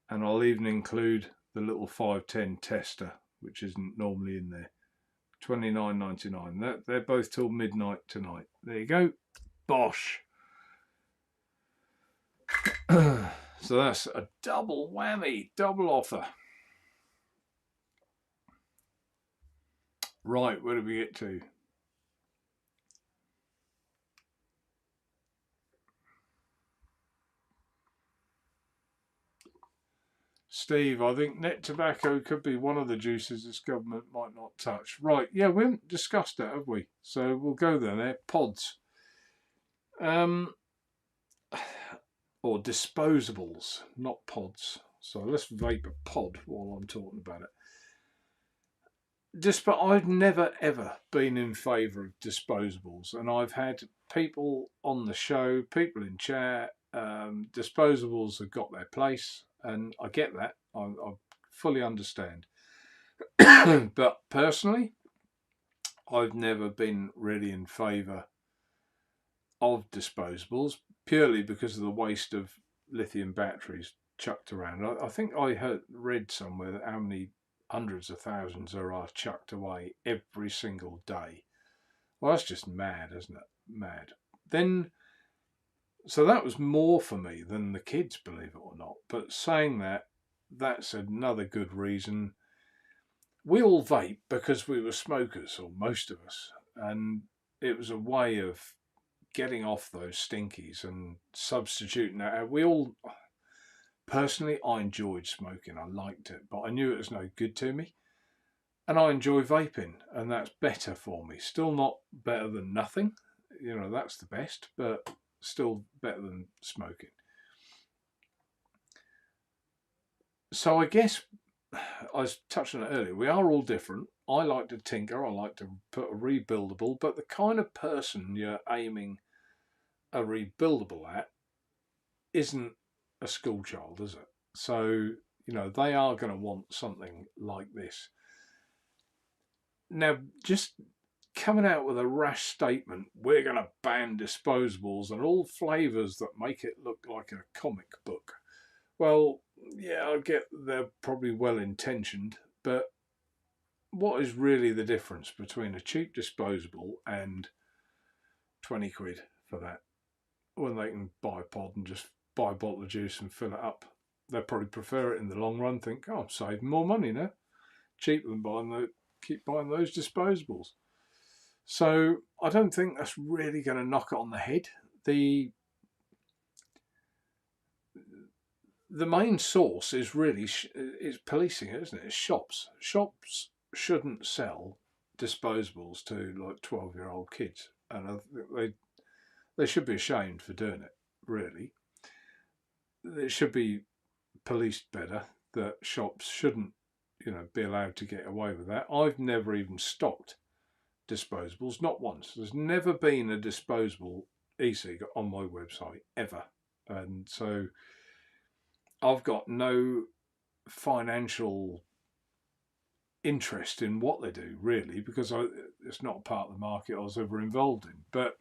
And I'll even include the little 510 tester, which isn't normally in there. $29.99. They're both till midnight tonight. There you go. Bosh. So that's a double whammy, double offer. Right, where did we get to? Steve, I think net tobacco could be one of the juices this government might not touch. Right, yeah, we haven't discussed that, have we? So we'll go there. Pods. Or disposables, not pods. So let's vape a pod while I'm talking about it. I've never ever been in favour of disposables, and I've had people on the show, people in chat. Disposables have got their place, and I get that. I fully understand. But personally, I've never been really in favour of disposables, purely because of the waste of lithium batteries chucked around. I think I read somewhere how many hundreds of thousands there are chucked away every single day. Well, that's just mad, isn't it? Mad. Then, so that was more for me than the kids, believe it or not. But saying that, that's another good reason. We all vape because we were smokers, or most of us, and it was a way of getting off those stinkies and substituting that. We all, personally, I enjoyed smoking. I liked it, but I knew it was no good to me. And I enjoy vaping, and that's better for me. Still not better than nothing. You know, that's the best, but still better than smoking. So I guess, I was touching on it earlier, we are all different. I like to tinker, I like to put a rebuildable, but the kind of person you're aiming a rebuildable at isn't a school child, is it? So, you know, they are going to want something like this. Now, just coming out with a rash statement, we're going to ban disposables and all flavours that make it look like a comic book. Well, yeah, I get they're probably well intentioned, but what is really the difference between a cheap disposable and 20 quid for that, when they can buy a pod and just buy a bottle of juice and fill it up? They'll probably prefer it in the long run, think, oh, I'm saving more money now. Cheaper than keep buying those disposables. So I don't think that's really going to knock it on the head. The main source is really is policing it, isn't it? It's shops. Shops shouldn't sell disposables to like 12-year-old kids, and I think they should be ashamed for doing it. Really, it should be policed better. That shops shouldn't, be allowed to get away with that. I've never even stocked disposables, not once. There's never been a disposable e-cig on my website ever, and so I've got no financial interest in what they do really, because it's not part of the market I was ever involved in. But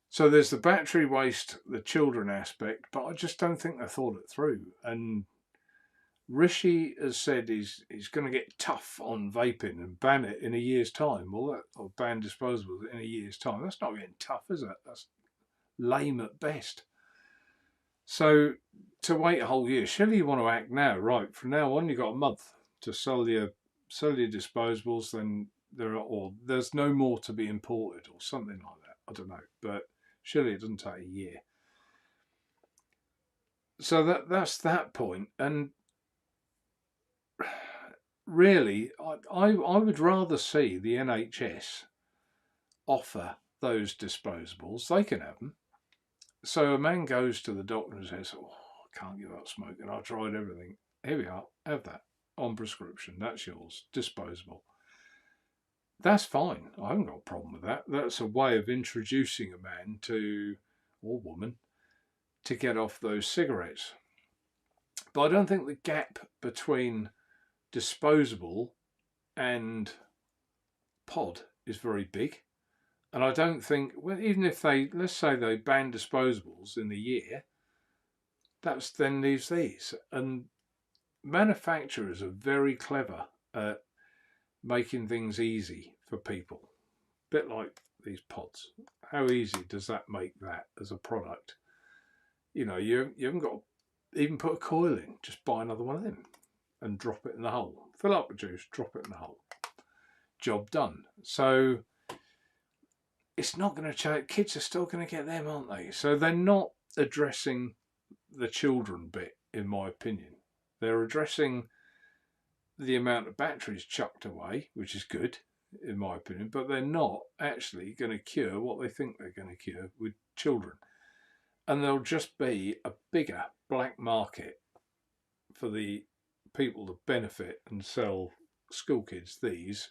so there's the battery waste, the children aspect, but I just don't think they thought it through. And Rishi has said he's going to get tough on vaping and ban it in a year's time. Well, or ban disposables in a year's time. That's not getting tough, is it? That's lame at best. So to wait a whole year, surely you want to act now, right? From now on, you've got a month to sell your disposables. Then there's no more to be imported or something like that. I don't know, but surely it doesn't take a year. So that's that point. And really, I would rather see the NHS offer those disposables. They can have them. So a man goes to the doctor and says, "Oh, I can't give up smoking. I tried everything. Here we are. Have that on prescription. That's yours. Disposable." That's fine. I haven't got a problem with that. That's a way of introducing a man to, or woman, to get off those cigarettes. But I don't think the gap between disposable and pod is very big. And I don't think, well, even if let's say they ban disposables in a year, that then leaves these. And manufacturers are very clever at making things easy for people. A bit like these pods. How easy does that make that as a product? You haven't got to even put a coil in. Just buy another one of them and drop it in the hole. Fill up with juice, drop it in the hole. Job done. So it's not going to change. Kids are still going to get them, aren't they? So they're not addressing the children bit, in my opinion. They're addressing the amount of batteries chucked away, which is good, in my opinion, but they're not actually going to cure what they think they're going to cure with children. And there'll just be a bigger black market for the people to benefit and sell school kids these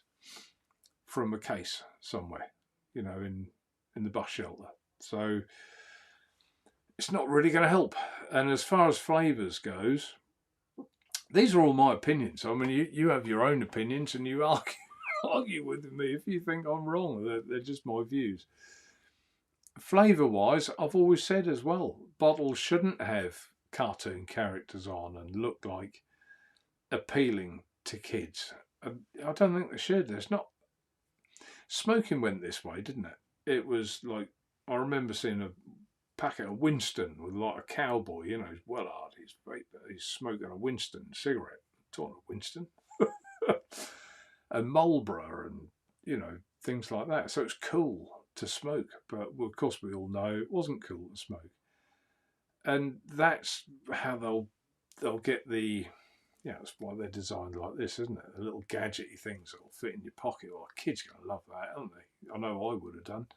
from a case somewhere, in the bus shelter. So it's not really going to help. And as far as flavours goes, these are all my opinions. I mean, you have your own opinions and you argue with me if you think I'm wrong. They're just my views. Flavour-wise, I've always said as well, bottles shouldn't have cartoon characters on and look like appealing to kids. I don't think they should. It's not. Smoking went this way, didn't it? It was like, I remember seeing a packet of Winston with like a cowboy, he's well hard, he's smoking a Winston cigarette. Talking of Winston. And Marlboro and, things like that. So it's cool to smoke, but of course we all know it wasn't cool to smoke. And that's how they'll get the, that's why they're designed like this, isn't it? The little gadgety things that'll fit in your pocket. Oh, kids are going to love that, aren't they? I know I would have done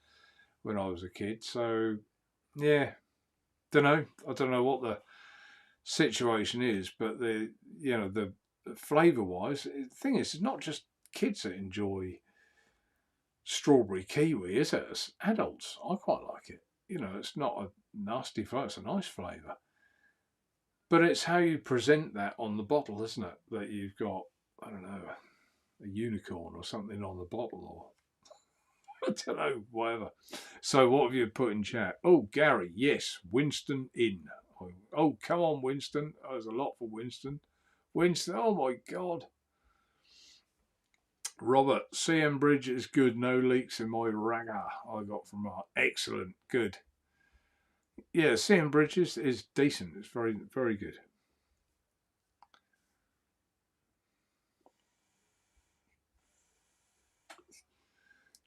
when I was a kid. So, yeah, I don't know what the situation is, but the flavour-wise, the thing is, it's not just kids that enjoy strawberry kiwi, is it? It's adults. I quite like it. It's not a nasty flavour, it's a nice flavour. But it's how you present that on the bottle, isn't it? That you've got, I don't know, a unicorn or something on the bottle, or I don't know, whatever. So what have you put in chat? Oh, Gary, yes, Winston in. Oh, come on, Winston. Oh, there's a lot for Winston. Winston, oh my God. Robert, CM Bridge is good. No leaks in my ragga I got from Mark. Excellent, good. Yeah, CM Bridge is decent. It's very, very good.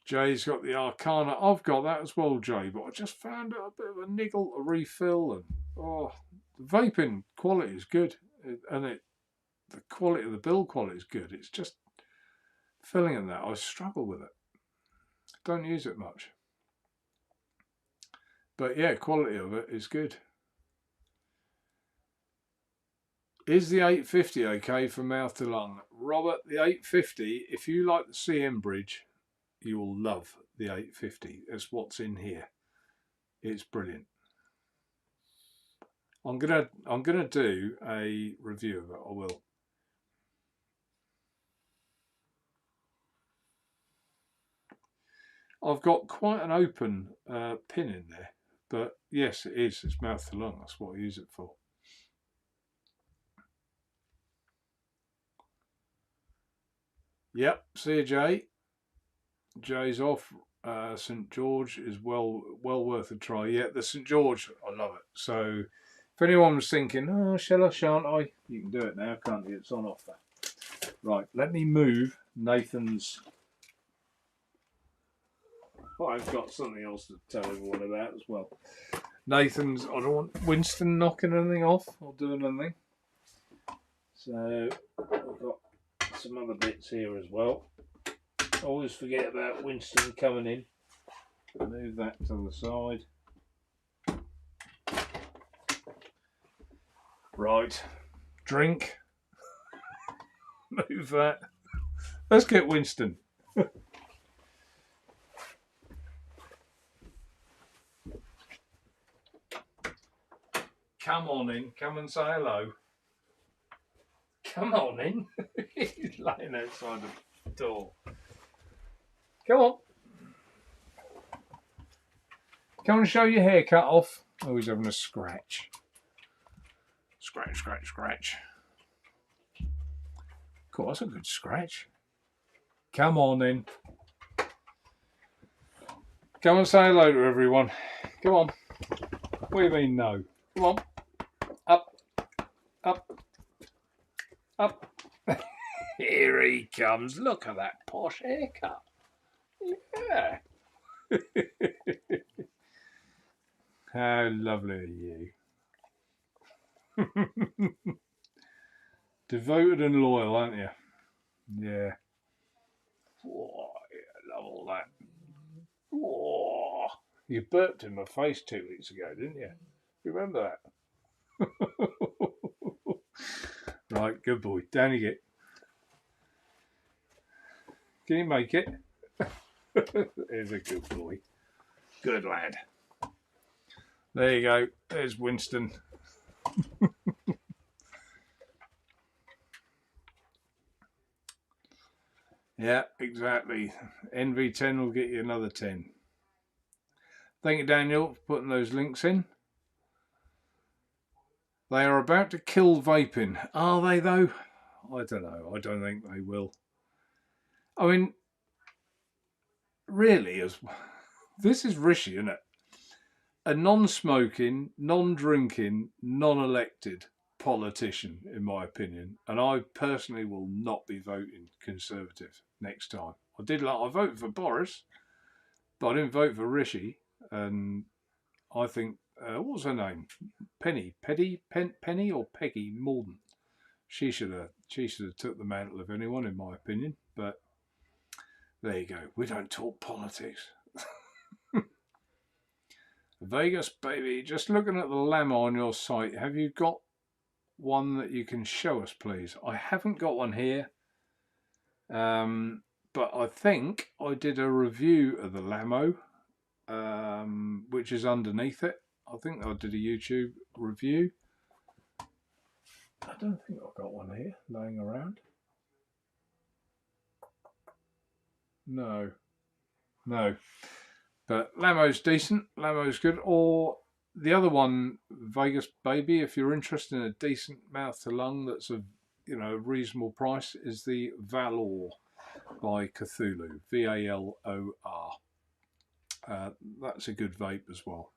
Jay's got the Arcana. I've got that as well, Jay, but I just found it a bit of a niggle, a refill, and the vaping quality is good, and the quality of the build quality is good. It's just filling in that, I struggle with it. Don't use it much. But yeah, quality of it is good. Is the 850 okay for mouth to lung? Robert, the 850, if you like the CM bridge, you will love the 850. That's what's in here. It's brilliant. I'm gonna do a review of it. I will. I've got quite an open pin in there, but yes, it is. It's mouth to lung. That's what I use it for. Yep. See you, Jay. Jay's off. St George is well worth a try. Yeah, the St George, I love it. So if anyone was thinking, oh, shall I, shan't I? You can do it now, can't you? It's on offer. Right, let me move Nathan's. Oh, I've got something else to tell everyone about as well. Nathan's, I don't want Winston knocking anything off or doing anything. So I've got some other bits here as well. I always forget about Winston coming in. Move that to the side. Right, drink. Move that. Let's get Winston. Come on in. Come and say hello. Come on in. He's laying outside the door. Come on. Come and show your hair cut off. Oh, he's having a scratch. Scratch, scratch, scratch. Cool, that's a good scratch. Come on in. Come and say hello to everyone. Come on. What do you mean no? Come on. Up. Up. Up. Here he comes. Look at that posh haircut. Yeah. How lovely are you? Devoted and loyal, aren't you? Yeah. Oh, yeah, love all that. Oh, you burped in my face 2 weeks ago, didn't you? Remember that? Right, good boy. Down you get. Can you make it? There's a good boy. Good lad. There you go. There's Winston. Yeah, exactly. NV10 will get you another 10. Thank you, Daniel, for putting those links in. They are about to kill vaping. Are they, though? I don't know. I don't think they will. I mean, really, this is Rishi, isn't it? A non-smoking, non-drinking, non-elected politician, in my opinion. And I personally will not be voting Conservative next time. I voted for Boris, but I didn't vote for Rishi. And I think, what was her name? Penny or Peggy Morden. She should have took the mantle of anyone, in my opinion. But there you go. We don't talk politics. Vegas, baby. Just looking at the llama on your site, have you got one that you can show us, please? I haven't got one here. But I think I did a review of the Lamo, which is underneath it. I think I did a YouTube review. I don't think I've got one here laying around. No. But Lamo's decent. Lamo's good. Or the other one, Vegas Baby, if you're interested in a decent mouth to lung that's a reasonable price, is the Valor by Cthulhu. VALOR. That's a good vape as well.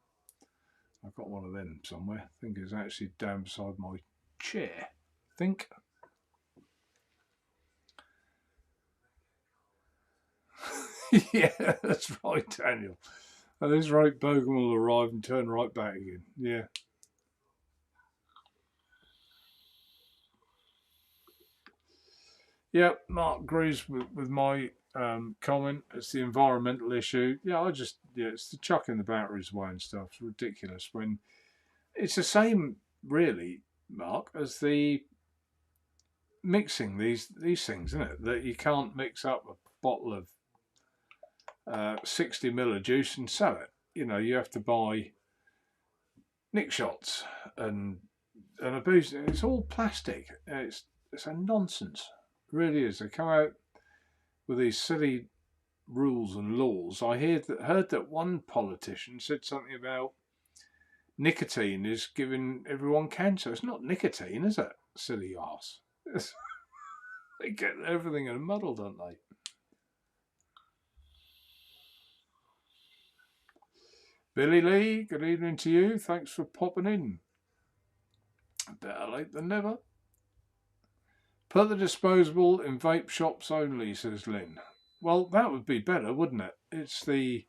I've got one of them somewhere. I think it's actually down beside my chair. I think. Yeah, that's right, Daniel. That is right. Bogan will arrive and turn right back again. Yeah. Yeah, Mark agrees with my comment. It's the environmental issue. Yeah, it's the chucking the batteries away and stuff. It's ridiculous when it's the same, really, Mark, as the mixing these things, isn't it? That you can't mix up a bottle of 60 ml of juice and sell it. You know, you have to buy Nick shots and a boost. It's all plastic. It's a nonsense. It really is. They come out with these silly rules and laws. I heard that one politician said something about nicotine is giving everyone cancer. It's not nicotine, is it? Silly ass. They get everything in a muddle, don't they? Billy Lee, good evening to you. Thanks for popping in. Better late than never. Put the disposable in vape shops only, says Lynn. Well, that would be better, wouldn't it? It's the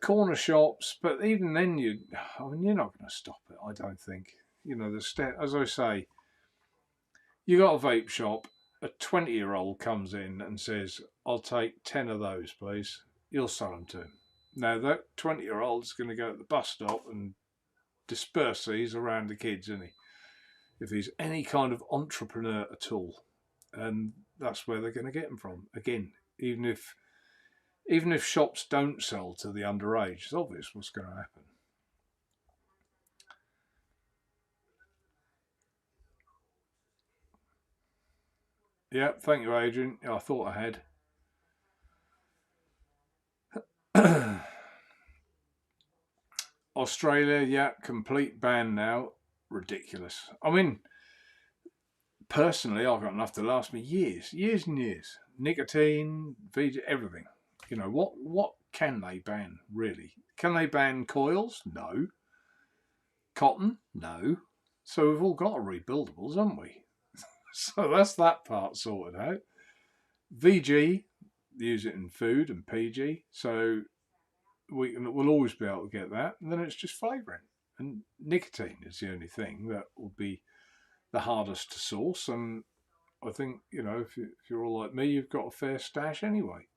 corner shops, but even then, you're not going to stop it. I don't think. You know, as I say, you got a vape shop. A 20-year-old comes in and says, "I'll take 10 of those, please." You'll sell them to him. Now that 20-year-old's going to go to the bus stop and disperse these around the kids, isn't he? If he's any kind of entrepreneur at all, and that's where they're going to get them from. Again, even if shops don't sell to the underage, it's obvious what's going to happen. Yeah, thank you, Adrian. I thought I had. Australia, yeah, complete ban now. Ridiculous. I mean, personally, I've got enough to last me years and years. Nicotine, everything. You know, what can they ban, really? Can they ban coils? No. Cotton? No. So we've all got rebuildables, haven't we? So that's that part sorted out. VG, use it in food and PG. So we'll always be able to get that. And then it's just flavouring. And nicotine is the only thing that will be the hardest to source. And I think, you know, if you're all like me, you've got a fair stash anyway.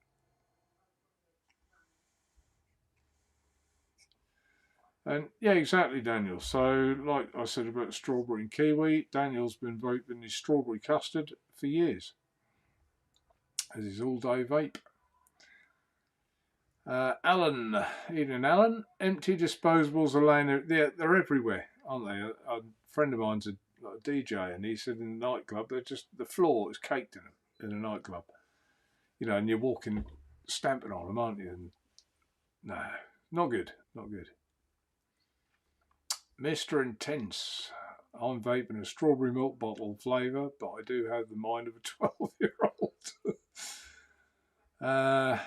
And yeah, exactly, Daniel. So, like I said about strawberry and kiwi, Daniel's been vaping his strawberry custard for years as his all-day vape. Alan, evening, Alan. Empty disposables are laying there. They're everywhere, aren't they? A friend of mine's a DJ, and he said in the nightclub, they're just the floor is caked in them in a nightclub. You know, and you're walking, stamping on them, aren't you? And no, not good, not good. Mr. Intense. I'm vaping a strawberry milk bottle flavour, but I do have the mind of a 12-year-old.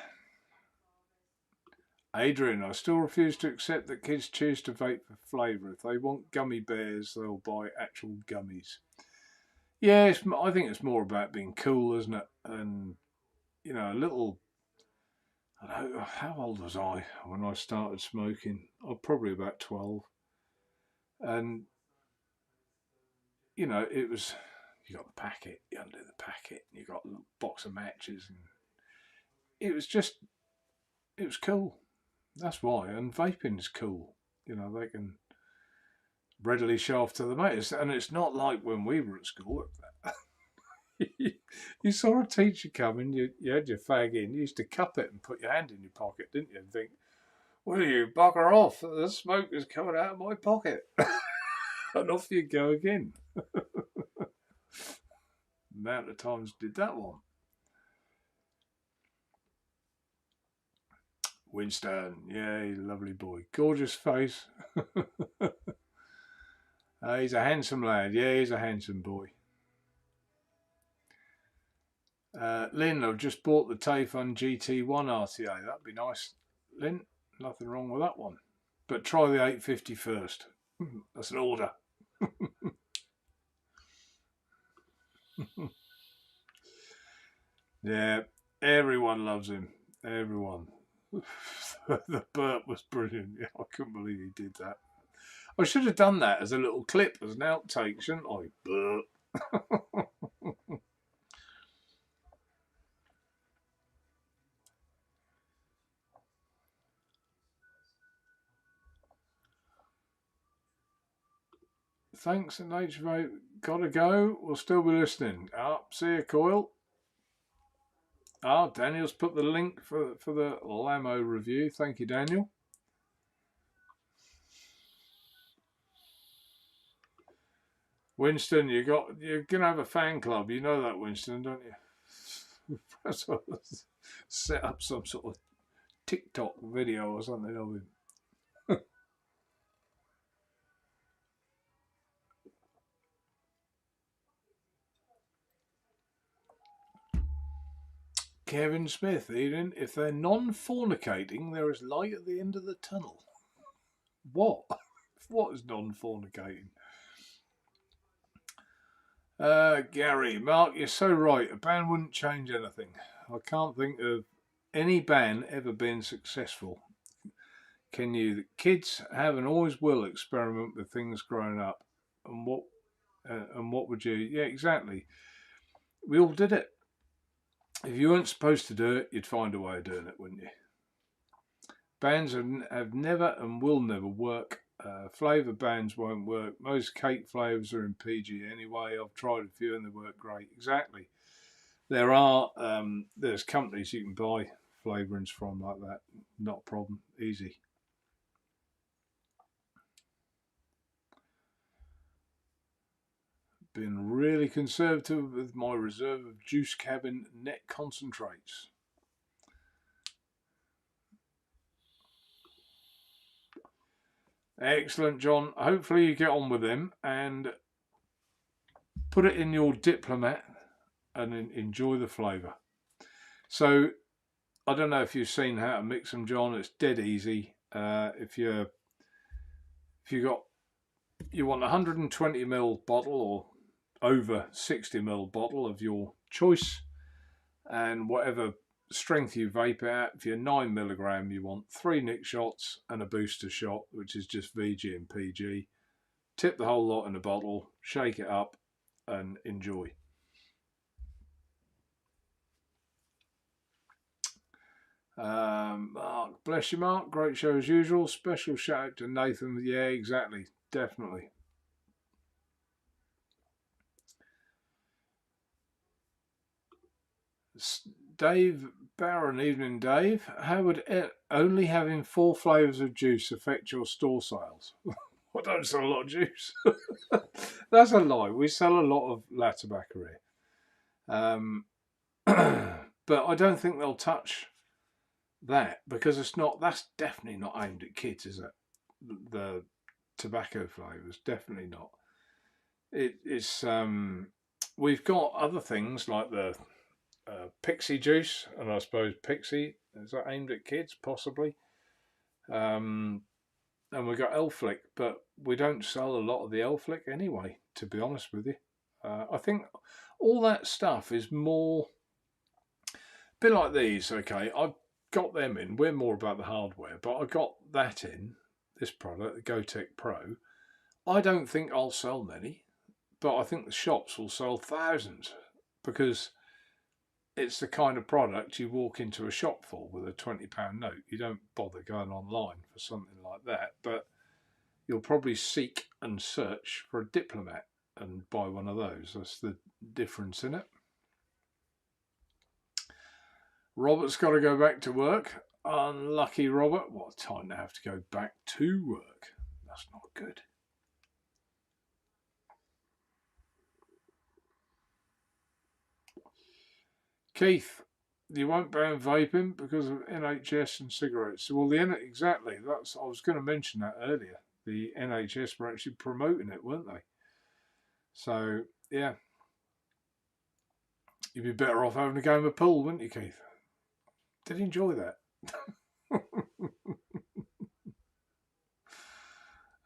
Adrian, I still refuse to accept that kids choose to vape for flavour. If they want gummy bears, they'll buy actual gummies. Yeah, I think it's more about being cool, isn't it? And, you know, a little... I don't know, how old was I when I started smoking? I was probably about 12. And, you know, it was... You got the packet, you undo the packet, you got a box of matches. And it was cool. That's why. And vaping's cool. You know, they can readily show off to the mates. And it's not like when we were at school. You saw a teacher coming, you had your fag in, you used to cup it and put your hand in your pocket, didn't you? And think, "Will you bugger off? The smoke is coming out of my pocket." And off you go again. The amount of times did that one. Winston, yeah, he's a lovely boy. Gorgeous face. He's a handsome lad. Yeah, he's a handsome boy. Lynn, I've just bought the Tayfun GT1 RTA. That'd be nice. Lynn, nothing wrong with that one. But try the 850 first. That's an order. Yeah, everyone loves him. Everyone. The burp was brilliant. Yeah, I couldn't believe he did that. I should have done that as a little clip, as an outtake, shouldn't I? Burp. thanks, Naturevape. Gotta go. We'll still be listening. See you, Coil. Daniel's put the link for the Lamo review. Thank you, Daniel. Winston, you're gonna have a fan club. You know that, Winston, don't you? Set up some sort of TikTok video or something of him. Kevin Smith, Eden, if they're non-fornicating, there is light at the end of the tunnel. What? What is non-fornicating? Gary, Mark, you're so right. A ban wouldn't change anything. I can't think of any ban ever being successful. Can you? The kids have and always will experiment with things growing up. And what would you? Yeah, exactly. We all did it. If you weren't supposed to do it, you'd find a way of doing it, wouldn't you? Bans have never and will never work. Flavour bans won't work. Most cake flavours are in PG anyway. I've tried a few and they work great. Exactly. There's companies you can buy flavourings from like that. Not a problem. Easy. Been really conservative with my reserve of juice cabin net concentrates. Excellent, John. Hopefully you get on with them and put it in your diplomat and enjoy the flavour. So I don't know if you've seen how to mix them, John. It's dead easy. If you want a 120ml bottle or over 60ml bottle of your choice, and whatever strength you vape it at, if you're 9mg, you want 3 nick shots and a booster shot, which is just VG and PG. Tip the whole lot in a bottle, shake it up, and enjoy. Mark, bless you, Mark. Great show as usual. Special shout out to Nathan. Yeah, exactly. Definitely. Dave Barron, evening, Dave. How would only having 4 flavours of juice affect your store sales? I don't sell a lot of juice. That's a lie. We sell a lot of La Tobacco here. But I don't think they'll touch that because that's definitely not aimed at kids, is it? The tobacco flavours, definitely not. It's we've got other things like the Pixie juice, and I suppose Pixie, is that aimed at kids possibly? And we've got L-Flick, but we don't sell a lot of the L-Flick anyway, to be honest with you. I think all that stuff is more a bit like these. Okay, I've got them in. We're more about the hardware, but I got that in, this product, the GoTech Pro. I don't think I'll sell many, but I think the shops will sell thousands because it's the kind of product you walk into a shop for with a £20 note. You don't bother going online for something like that, but you'll probably seek and search for a diplomat and buy one of those. That's the difference in it. Robert's got to go back to work. Unlucky Robert. What a time to have to go back to work. That's not good. Keith, you won't ban vaping because of NHS and cigarettes. Well, exactly. I was going to mention that earlier. The NHS were actually promoting it, weren't they? So yeah, you'd be better off having a game of pool, wouldn't you, Keith? Did enjoy that.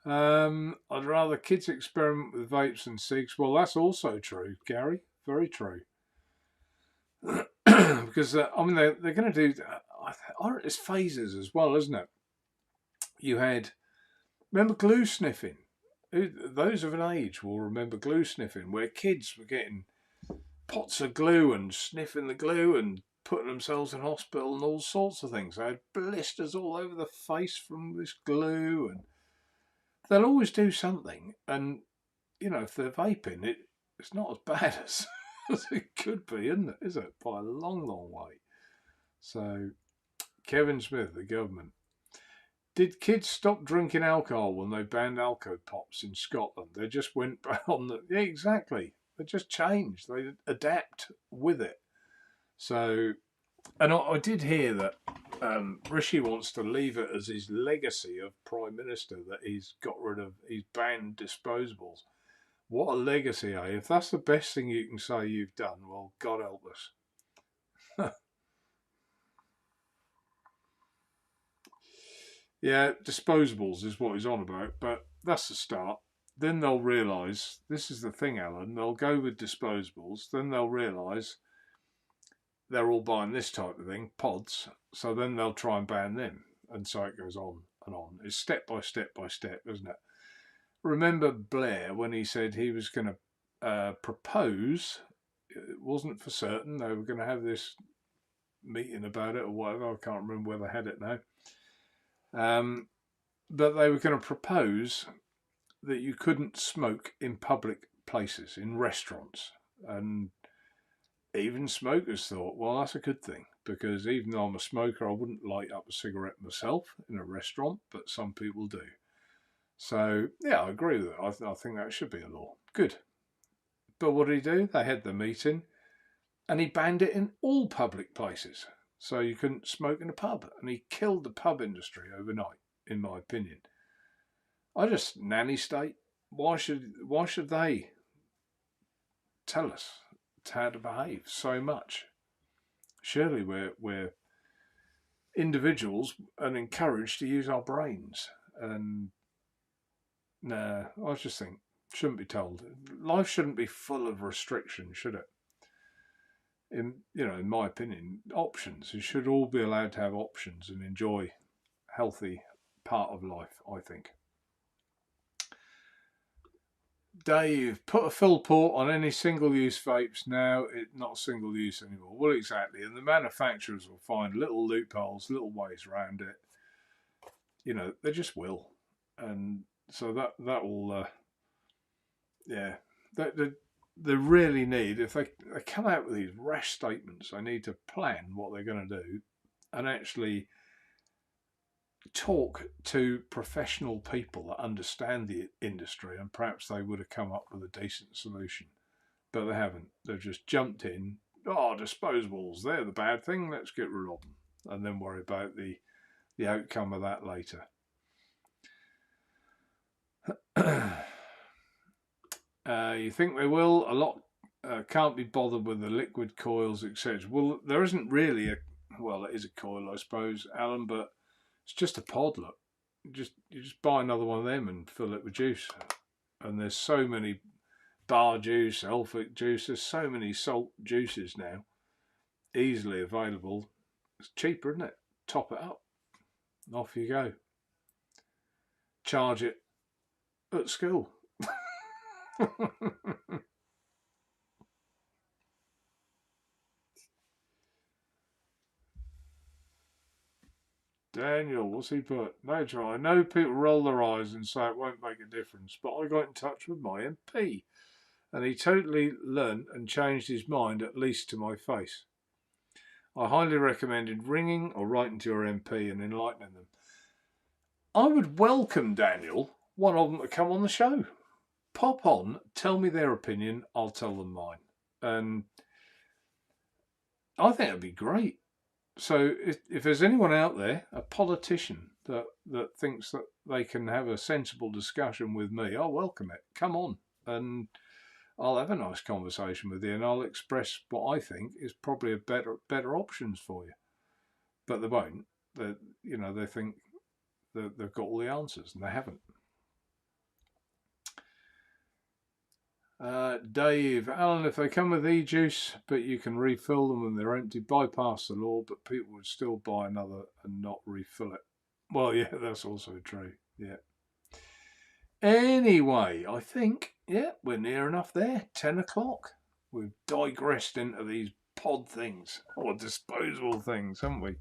I'd rather kids experiment with vapes and cigs. Well, that's also true, Gary. Very true. Because I mean, they're going to do. It's phases as well, isn't it? You had, remember glue sniffing? Those of an age will remember glue sniffing, where kids were getting pots of glue and sniffing the glue and putting themselves in hospital and all sorts of things. They had blisters all over the face from this glue, and they'll always do something. And you know, if they're vaping, it's not as bad as it could be, isn't it? Is it? By a long, long way. So, Kevin Smith, the government. Did kids stop drinking alcohol when they banned alco pops in Scotland? They just went on the... Yeah, exactly. They just changed. They adapt with it. So, and I did hear that Rishi wants to leave it as his legacy of Prime Minister, that he's banned disposables. What a legacy, eh? If that's the best thing you can say you've done, well, God help us. Yeah, disposables is what he's on about, but that's the start. Then they'll realise, this is the thing, Alan, they'll go with disposables, then they'll realise they're all buying this type of thing, pods, so then they'll try and ban them. And so it goes on and on. It's step by step by step, isn't it? Remember Blair when he said he was going to propose, it wasn't for certain, they were going to have this meeting about it or whatever, I can't remember where they had it now. But they were going to propose that you couldn't smoke in public places, in restaurants. And even smokers thought, well, that's a good thing, because even though I'm a smoker, I wouldn't light up a cigarette myself in a restaurant, but some people do. So, yeah, I agree with it. I think that should be a law. Good. But what did he do? They had the meeting, and he banned it in all public places. So you couldn't smoke in a pub. And he killed the pub industry overnight, in my opinion. I just nanny state. Why should they tell us how to behave so much? Surely we're individuals and encouraged to use our brains. And nah, I just think shouldn't be told. Life shouldn't be full of restriction, should it? In my opinion, options. You should all be allowed to have options and enjoy healthy part of life, I think. Dave, put a fill port on any single-use vapes now. It's not single-use anymore. Well, exactly. And the manufacturers will find little loopholes, little ways around it. You know, they just will. And so that will, yeah. They really need, if they come out with these rash statements, they need to plan what they're going to do and actually talk to professional people that understand the industry, and perhaps they would have come up with a decent solution. But they haven't. They've just jumped in. Oh, disposables, they're the bad thing, let's get rid of them. And then worry about the outcome of that later. You think they will? A lot can't be bothered with the liquid coils, etc. Well, there isn't really well, it is a coil, I suppose, Alan, but it's just a pod. Look, you just buy another one of them and fill it with juice. And there's so many bar juice, sulfic juice. There's so many salt juices now, easily available. It's cheaper, isn't it? Top it up, and off you go. Charge it at school. Daniel, what's he put? Major, I know people roll their eyes and say it won't make a difference, but I got in touch with my MP and he totally learnt and changed his mind, at least to my face. I highly recommended ringing or writing to your MP and enlightening them. I would welcome, Daniel, one of them to come on the show. Pop on, tell me their opinion, I'll tell them mine. And I think it'd be great. So if there's anyone out there, a politician that thinks that they can have a sensible discussion with me, I'll welcome it. Come on, and I'll have a nice conversation with you, and I'll express what I think is probably a better options for you. But they won't. They think that they've got all the answers, and they haven't. Dave, Alan, if they come with e-juice, but you can refill them when they're empty, bypass the law, but people would still buy another and not refill it. Well, yeah, that's also true. Yeah. Anyway, I think, yeah, we're near enough there. 10 o'clock. We've digressed into these pod things, or disposable things, haven't we?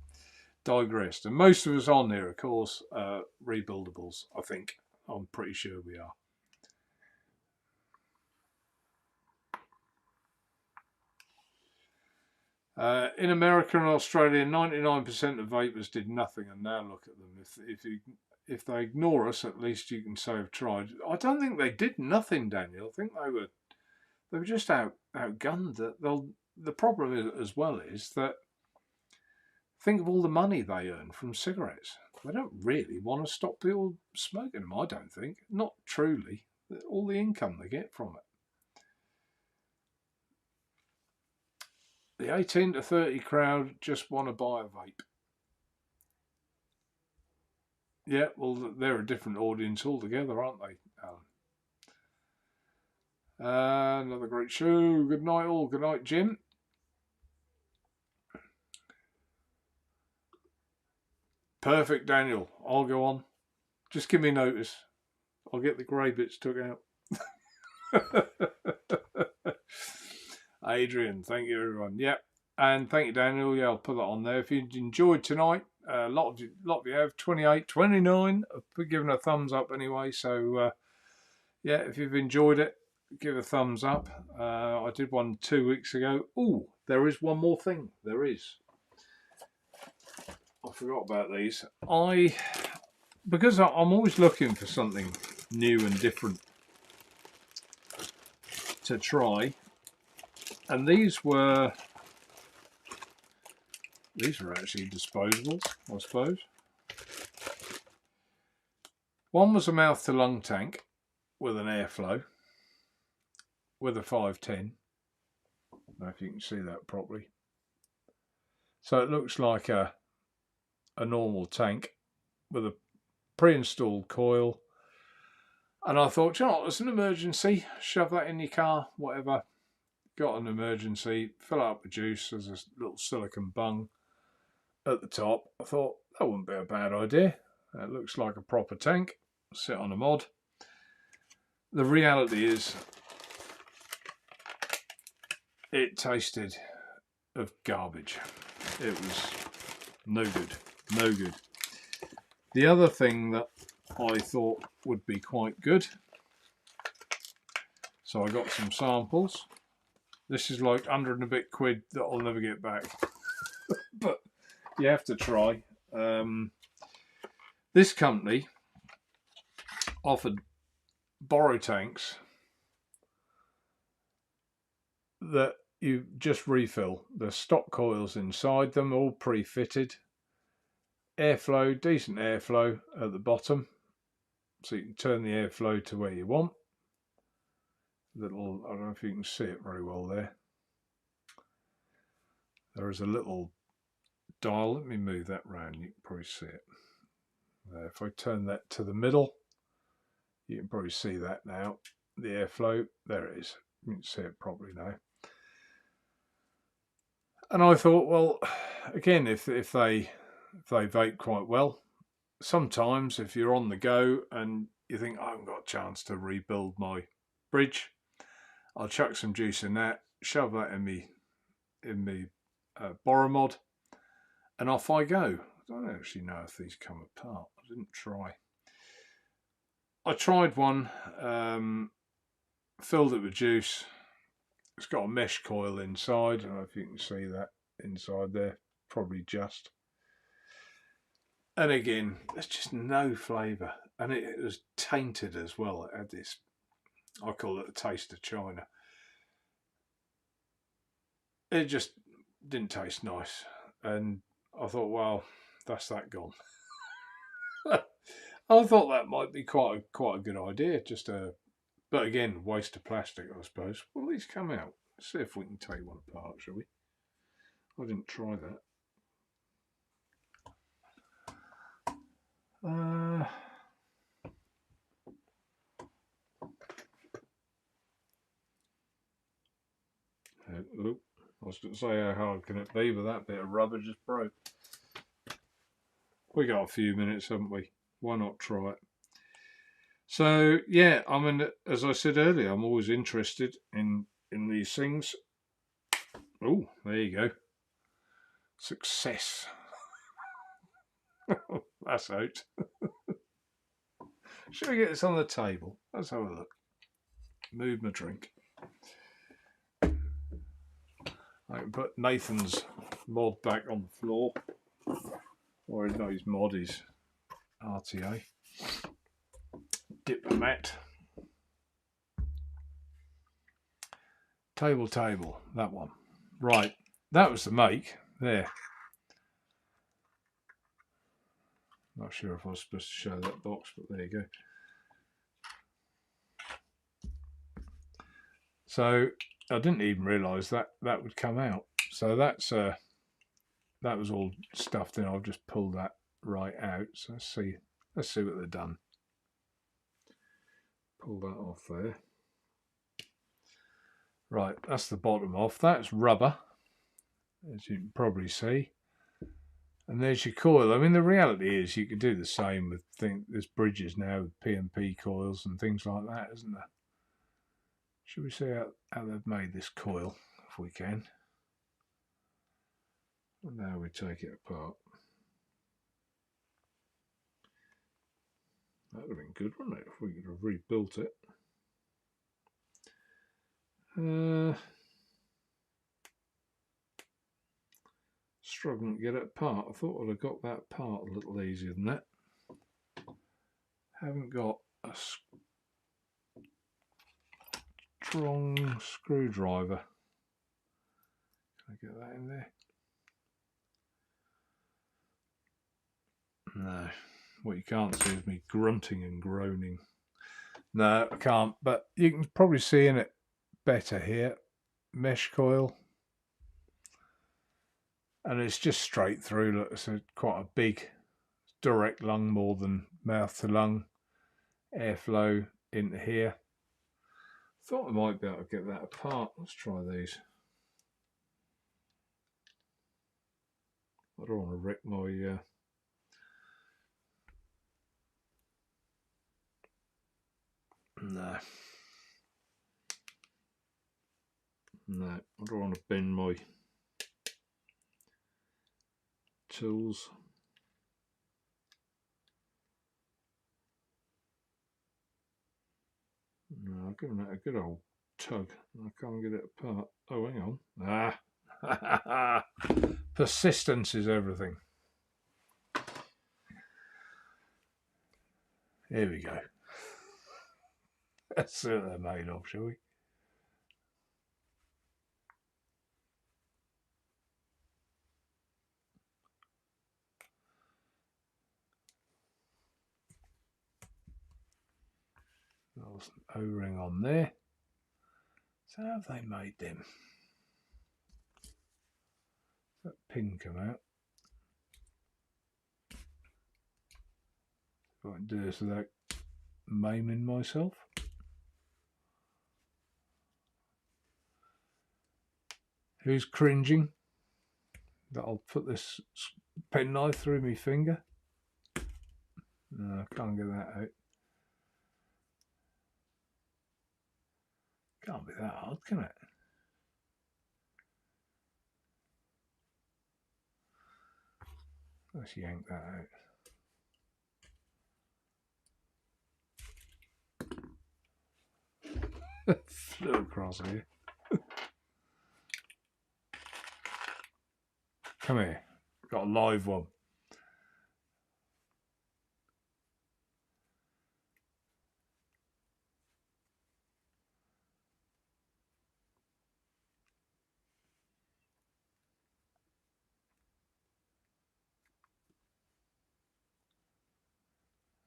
Digressed. And most of us on here, of course, rebuildables, I think. I'm pretty sure we are. In America and Australia, 99% of vapors did nothing, and now look at them. If they ignore us, at least you can say I've tried. I don't think they did nothing, Daniel. I think they were just outgunned. The problem is, as well, is that think of all the money they earn from cigarettes. They don't really want to stop people smoking them, I don't think. Not truly. All the income they get from it. The 18 to 30 crowd just want to buy a vape. Yeah, well, they're a different audience altogether, aren't they, Alan? Another great show. Good night, all. Good night, Jim. Perfect, Daniel. I'll go on. Just give me notice. I'll get the grey bits took out. Adrian, thank you, everyone. Yep, and thank you, Daniel. Yeah, I'll put that on there. If you enjoyed tonight, a lot of you have 28, 29. I've given a thumbs up anyway. So yeah, if you've enjoyed it, give a thumbs up. I did one 2 weeks ago. Oh, there is one more thing. There is. I forgot about these. Because I'm always looking for something new and different to try, and these were actually disposables, I suppose. One was a mouth to lung tank with an airflow with a 510. I don't know if you can see that properly. So it looks like a normal tank with a pre-installed coil. And I thought, you know, it's an emergency, shove that in your car, whatever. Got an emergency, fill it up with juice. There's a little silicone bung at the top. I thought that wouldn't be a bad idea. It looks like a proper tank. Sit on a mod. The reality is, it tasted of garbage. It was no good. No good. The other thing that I thought would be quite good, so I got some samples. This is like 100 and a bit quid that I'll never get back. But you have to try. This company offered borrow tanks that you just refill. There's stock coils inside them, all pre-fitted. Airflow, decent airflow at the bottom, so you can turn the airflow to where you want. I don't know if you can see it very well there. There is a little dial. Let me move that round. You can probably see it. If I turn that to the middle, you can probably see that now. The airflow, there it is. You can see it properly now. And I thought, well, again, if they vape quite well, sometimes if you're on the go and you think, I haven't got a chance to rebuild my bridge, I'll chuck some juice in that, shove that in me borrow mod, and off I go. I don't actually know if these come apart. I didn't try. I tried one, filled it with juice. It's got a mesh coil inside. I don't know if you can see that inside there. Probably just. And again, there's just no flavour. And it was tainted as well. It had this, I call it the taste of China. It just didn't taste nice. And I thought, well, that's that gone. I thought that might be quite a good idea. But again, waste of plastic, I suppose. Well, these come out. Let's see if we can take one apart, shall we? I didn't try that. Look, I was going to say how hard can it be, but that bit of rubber just broke. We got a few minutes, haven't we? Why not try it? So yeah, I mean, as I said earlier, I'm always interested in these things. Oh, there you go. Success. That's out. Should we get this on the table? Let's have a look. Move my drink. I I can put Nathan's mod back on the floor. Or no, his mod is RTA. Diplomat. Table, that one. Right, that was the make. There. Not sure if I was supposed to show that box, but there you go. So I didn't even realise that would come out. So that's that was all stuffed in. I've just pulled that right out. So let's see what they've done. Pull that off there. Right, that's the bottom off. That's rubber, as you can probably see. And there's your coil. I mean, the reality is you could do the same with there's bridges now with PMP coils and things like that, isn't there? Should we see how they've made this coil, if we can? And now we take it apart. That would have been good, wouldn't it, if we could have rebuilt it? Struggling to get it apart. I thought I'd have got that apart a little easier than that. Haven't got a strong screwdriver. Can I get that in there? No. What you can't see is me grunting and groaning. No, I can't. But you can probably see in it better here. Mesh coil. And it's just straight through. Look, it's quite a big direct lung, more than mouth to lung. Airflow into here. Thought I might be able to get that apart. Let's try these. I don't want to wreck my no, I don't want to bend my tools. No, I've given that a good old tug. I can't get it apart. Oh, hang on. Ah, persistence is everything. Here we go. Let's see what they're made of, shall we? There's an O-ring on there. So how have they made them? That pin come out. If I can do this without maiming myself. Who's cringing that I'll put this penknife through my finger? No, I can't get that out. Can't be that hard, can it? Let's yank that out. Flew across here. Come here. Got a live one.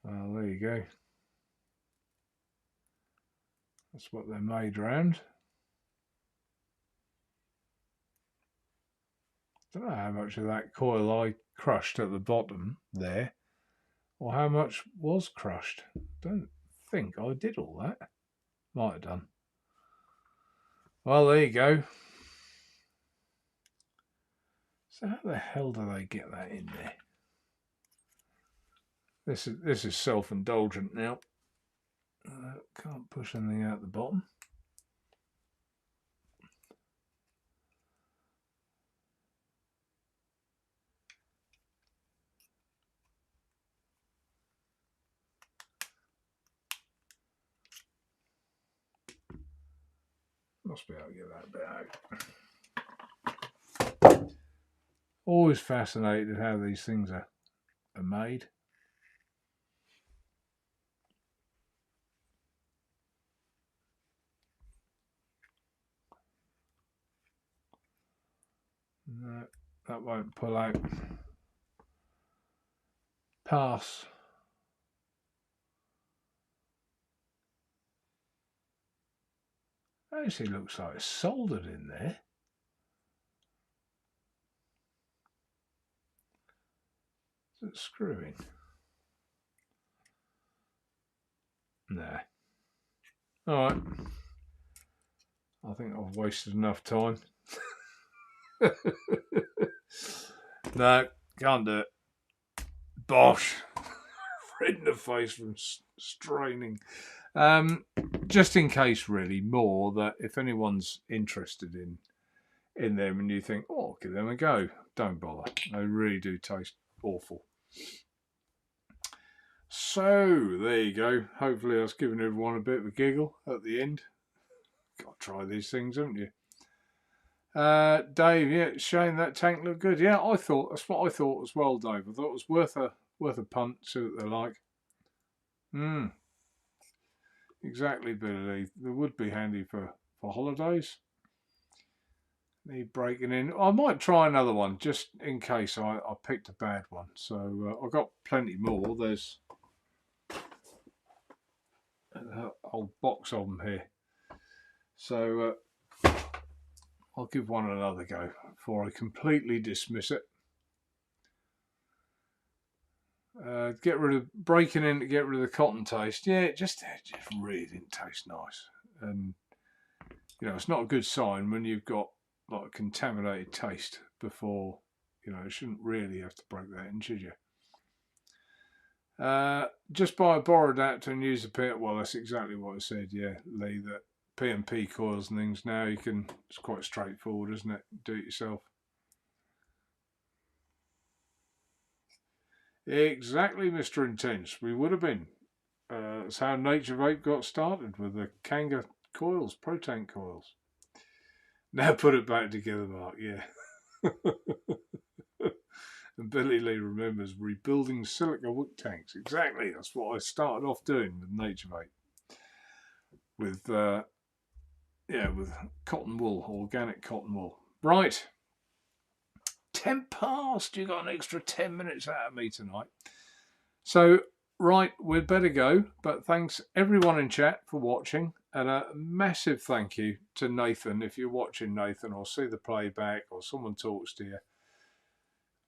Well, there you go. That's what they're made round. Don't know how much of that coil I crushed at the bottom there, or how much was crushed. Don't think I did all that. Might have done. Well, there you go. So how the hell do they get that in there? This is self-indulgent now. Can't push anything out the bottom. Must be able to get that bit out. Always fascinated how these things are made. No, that won't pull out. Pass. Actually looks like it's soldered in there. Is it screwing? Nah. Alright. I think I've wasted enough time. No, can't do it. Bosh. Red in the face from straining. Just in case, really, more that if anyone's interested in them and you think, oh, I'll give them a go, don't bother. They really do taste awful. So, there you go. Hopefully I was giving everyone a bit of a giggle at the end. Got to try these things, haven't you? Dave, yeah, Shane, that tank looked good. Yeah, that's what I thought as well, Dave. I thought it was worth a punt, see what they're like. Exactly, Billy. They would be handy for holidays. Need breaking in. I might try another one just in case I picked a bad one. So I've got plenty more. There's a whole box of them here. So I'll give one another go before I completely dismiss it. Get rid of breaking in to get rid of the cotton taste. Yeah, it just really didn't taste nice, and it's not a good sign when you've got like a contaminated taste before. You shouldn't really have to break that in, should you? Just buy a borrowed adapter and use the P. Well, that's exactly what I said. Yeah, Lee, that P&P coils and things now it's quite straightforward, isn't it? Do it yourself. Exactly, Mr. Intense. We would have been. That's how Naturevape got started, with the Kanga coils, Protank coils. Now put it back together, Mark. Yeah. And Billy Lee remembers rebuilding silica wood tanks. Exactly. That's what I started off doing with Naturevape. With cotton wool, organic cotton wool. Right. 10 past. You got an extra 10 minutes out of me tonight. So, right, we'd better go. But thanks everyone in chat for watching. And a massive thank you to Nathan. If you're watching, Nathan, or see the playback, or someone talks to you,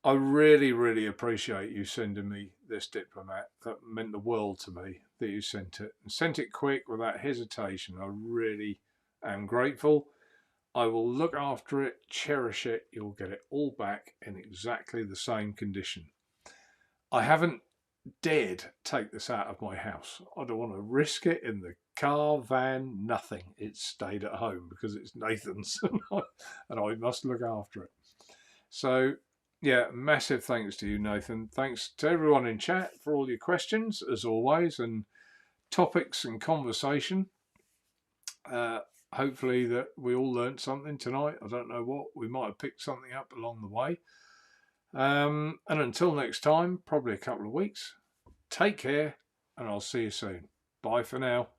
I really, really appreciate you sending me this diplomat. That meant the world to me that you sent it. And sent it quick without hesitation. I really am grateful. I will look after it, cherish it. You'll get it all back in exactly the same condition. I haven't dared take this out of my house. I don't want to risk it in the car, van, nothing. It's stayed at home because it's Nathan's and I must look after it. So, yeah, massive thanks to you, Nathan. Thanks to everyone in chat for all your questions, as always, and topics and conversation. Hopefully that we all learned something tonight. I don't know what. We might have picked something up along the way. And until next time, probably a couple of weeks, take care, and I'll see you soon. Bye for now.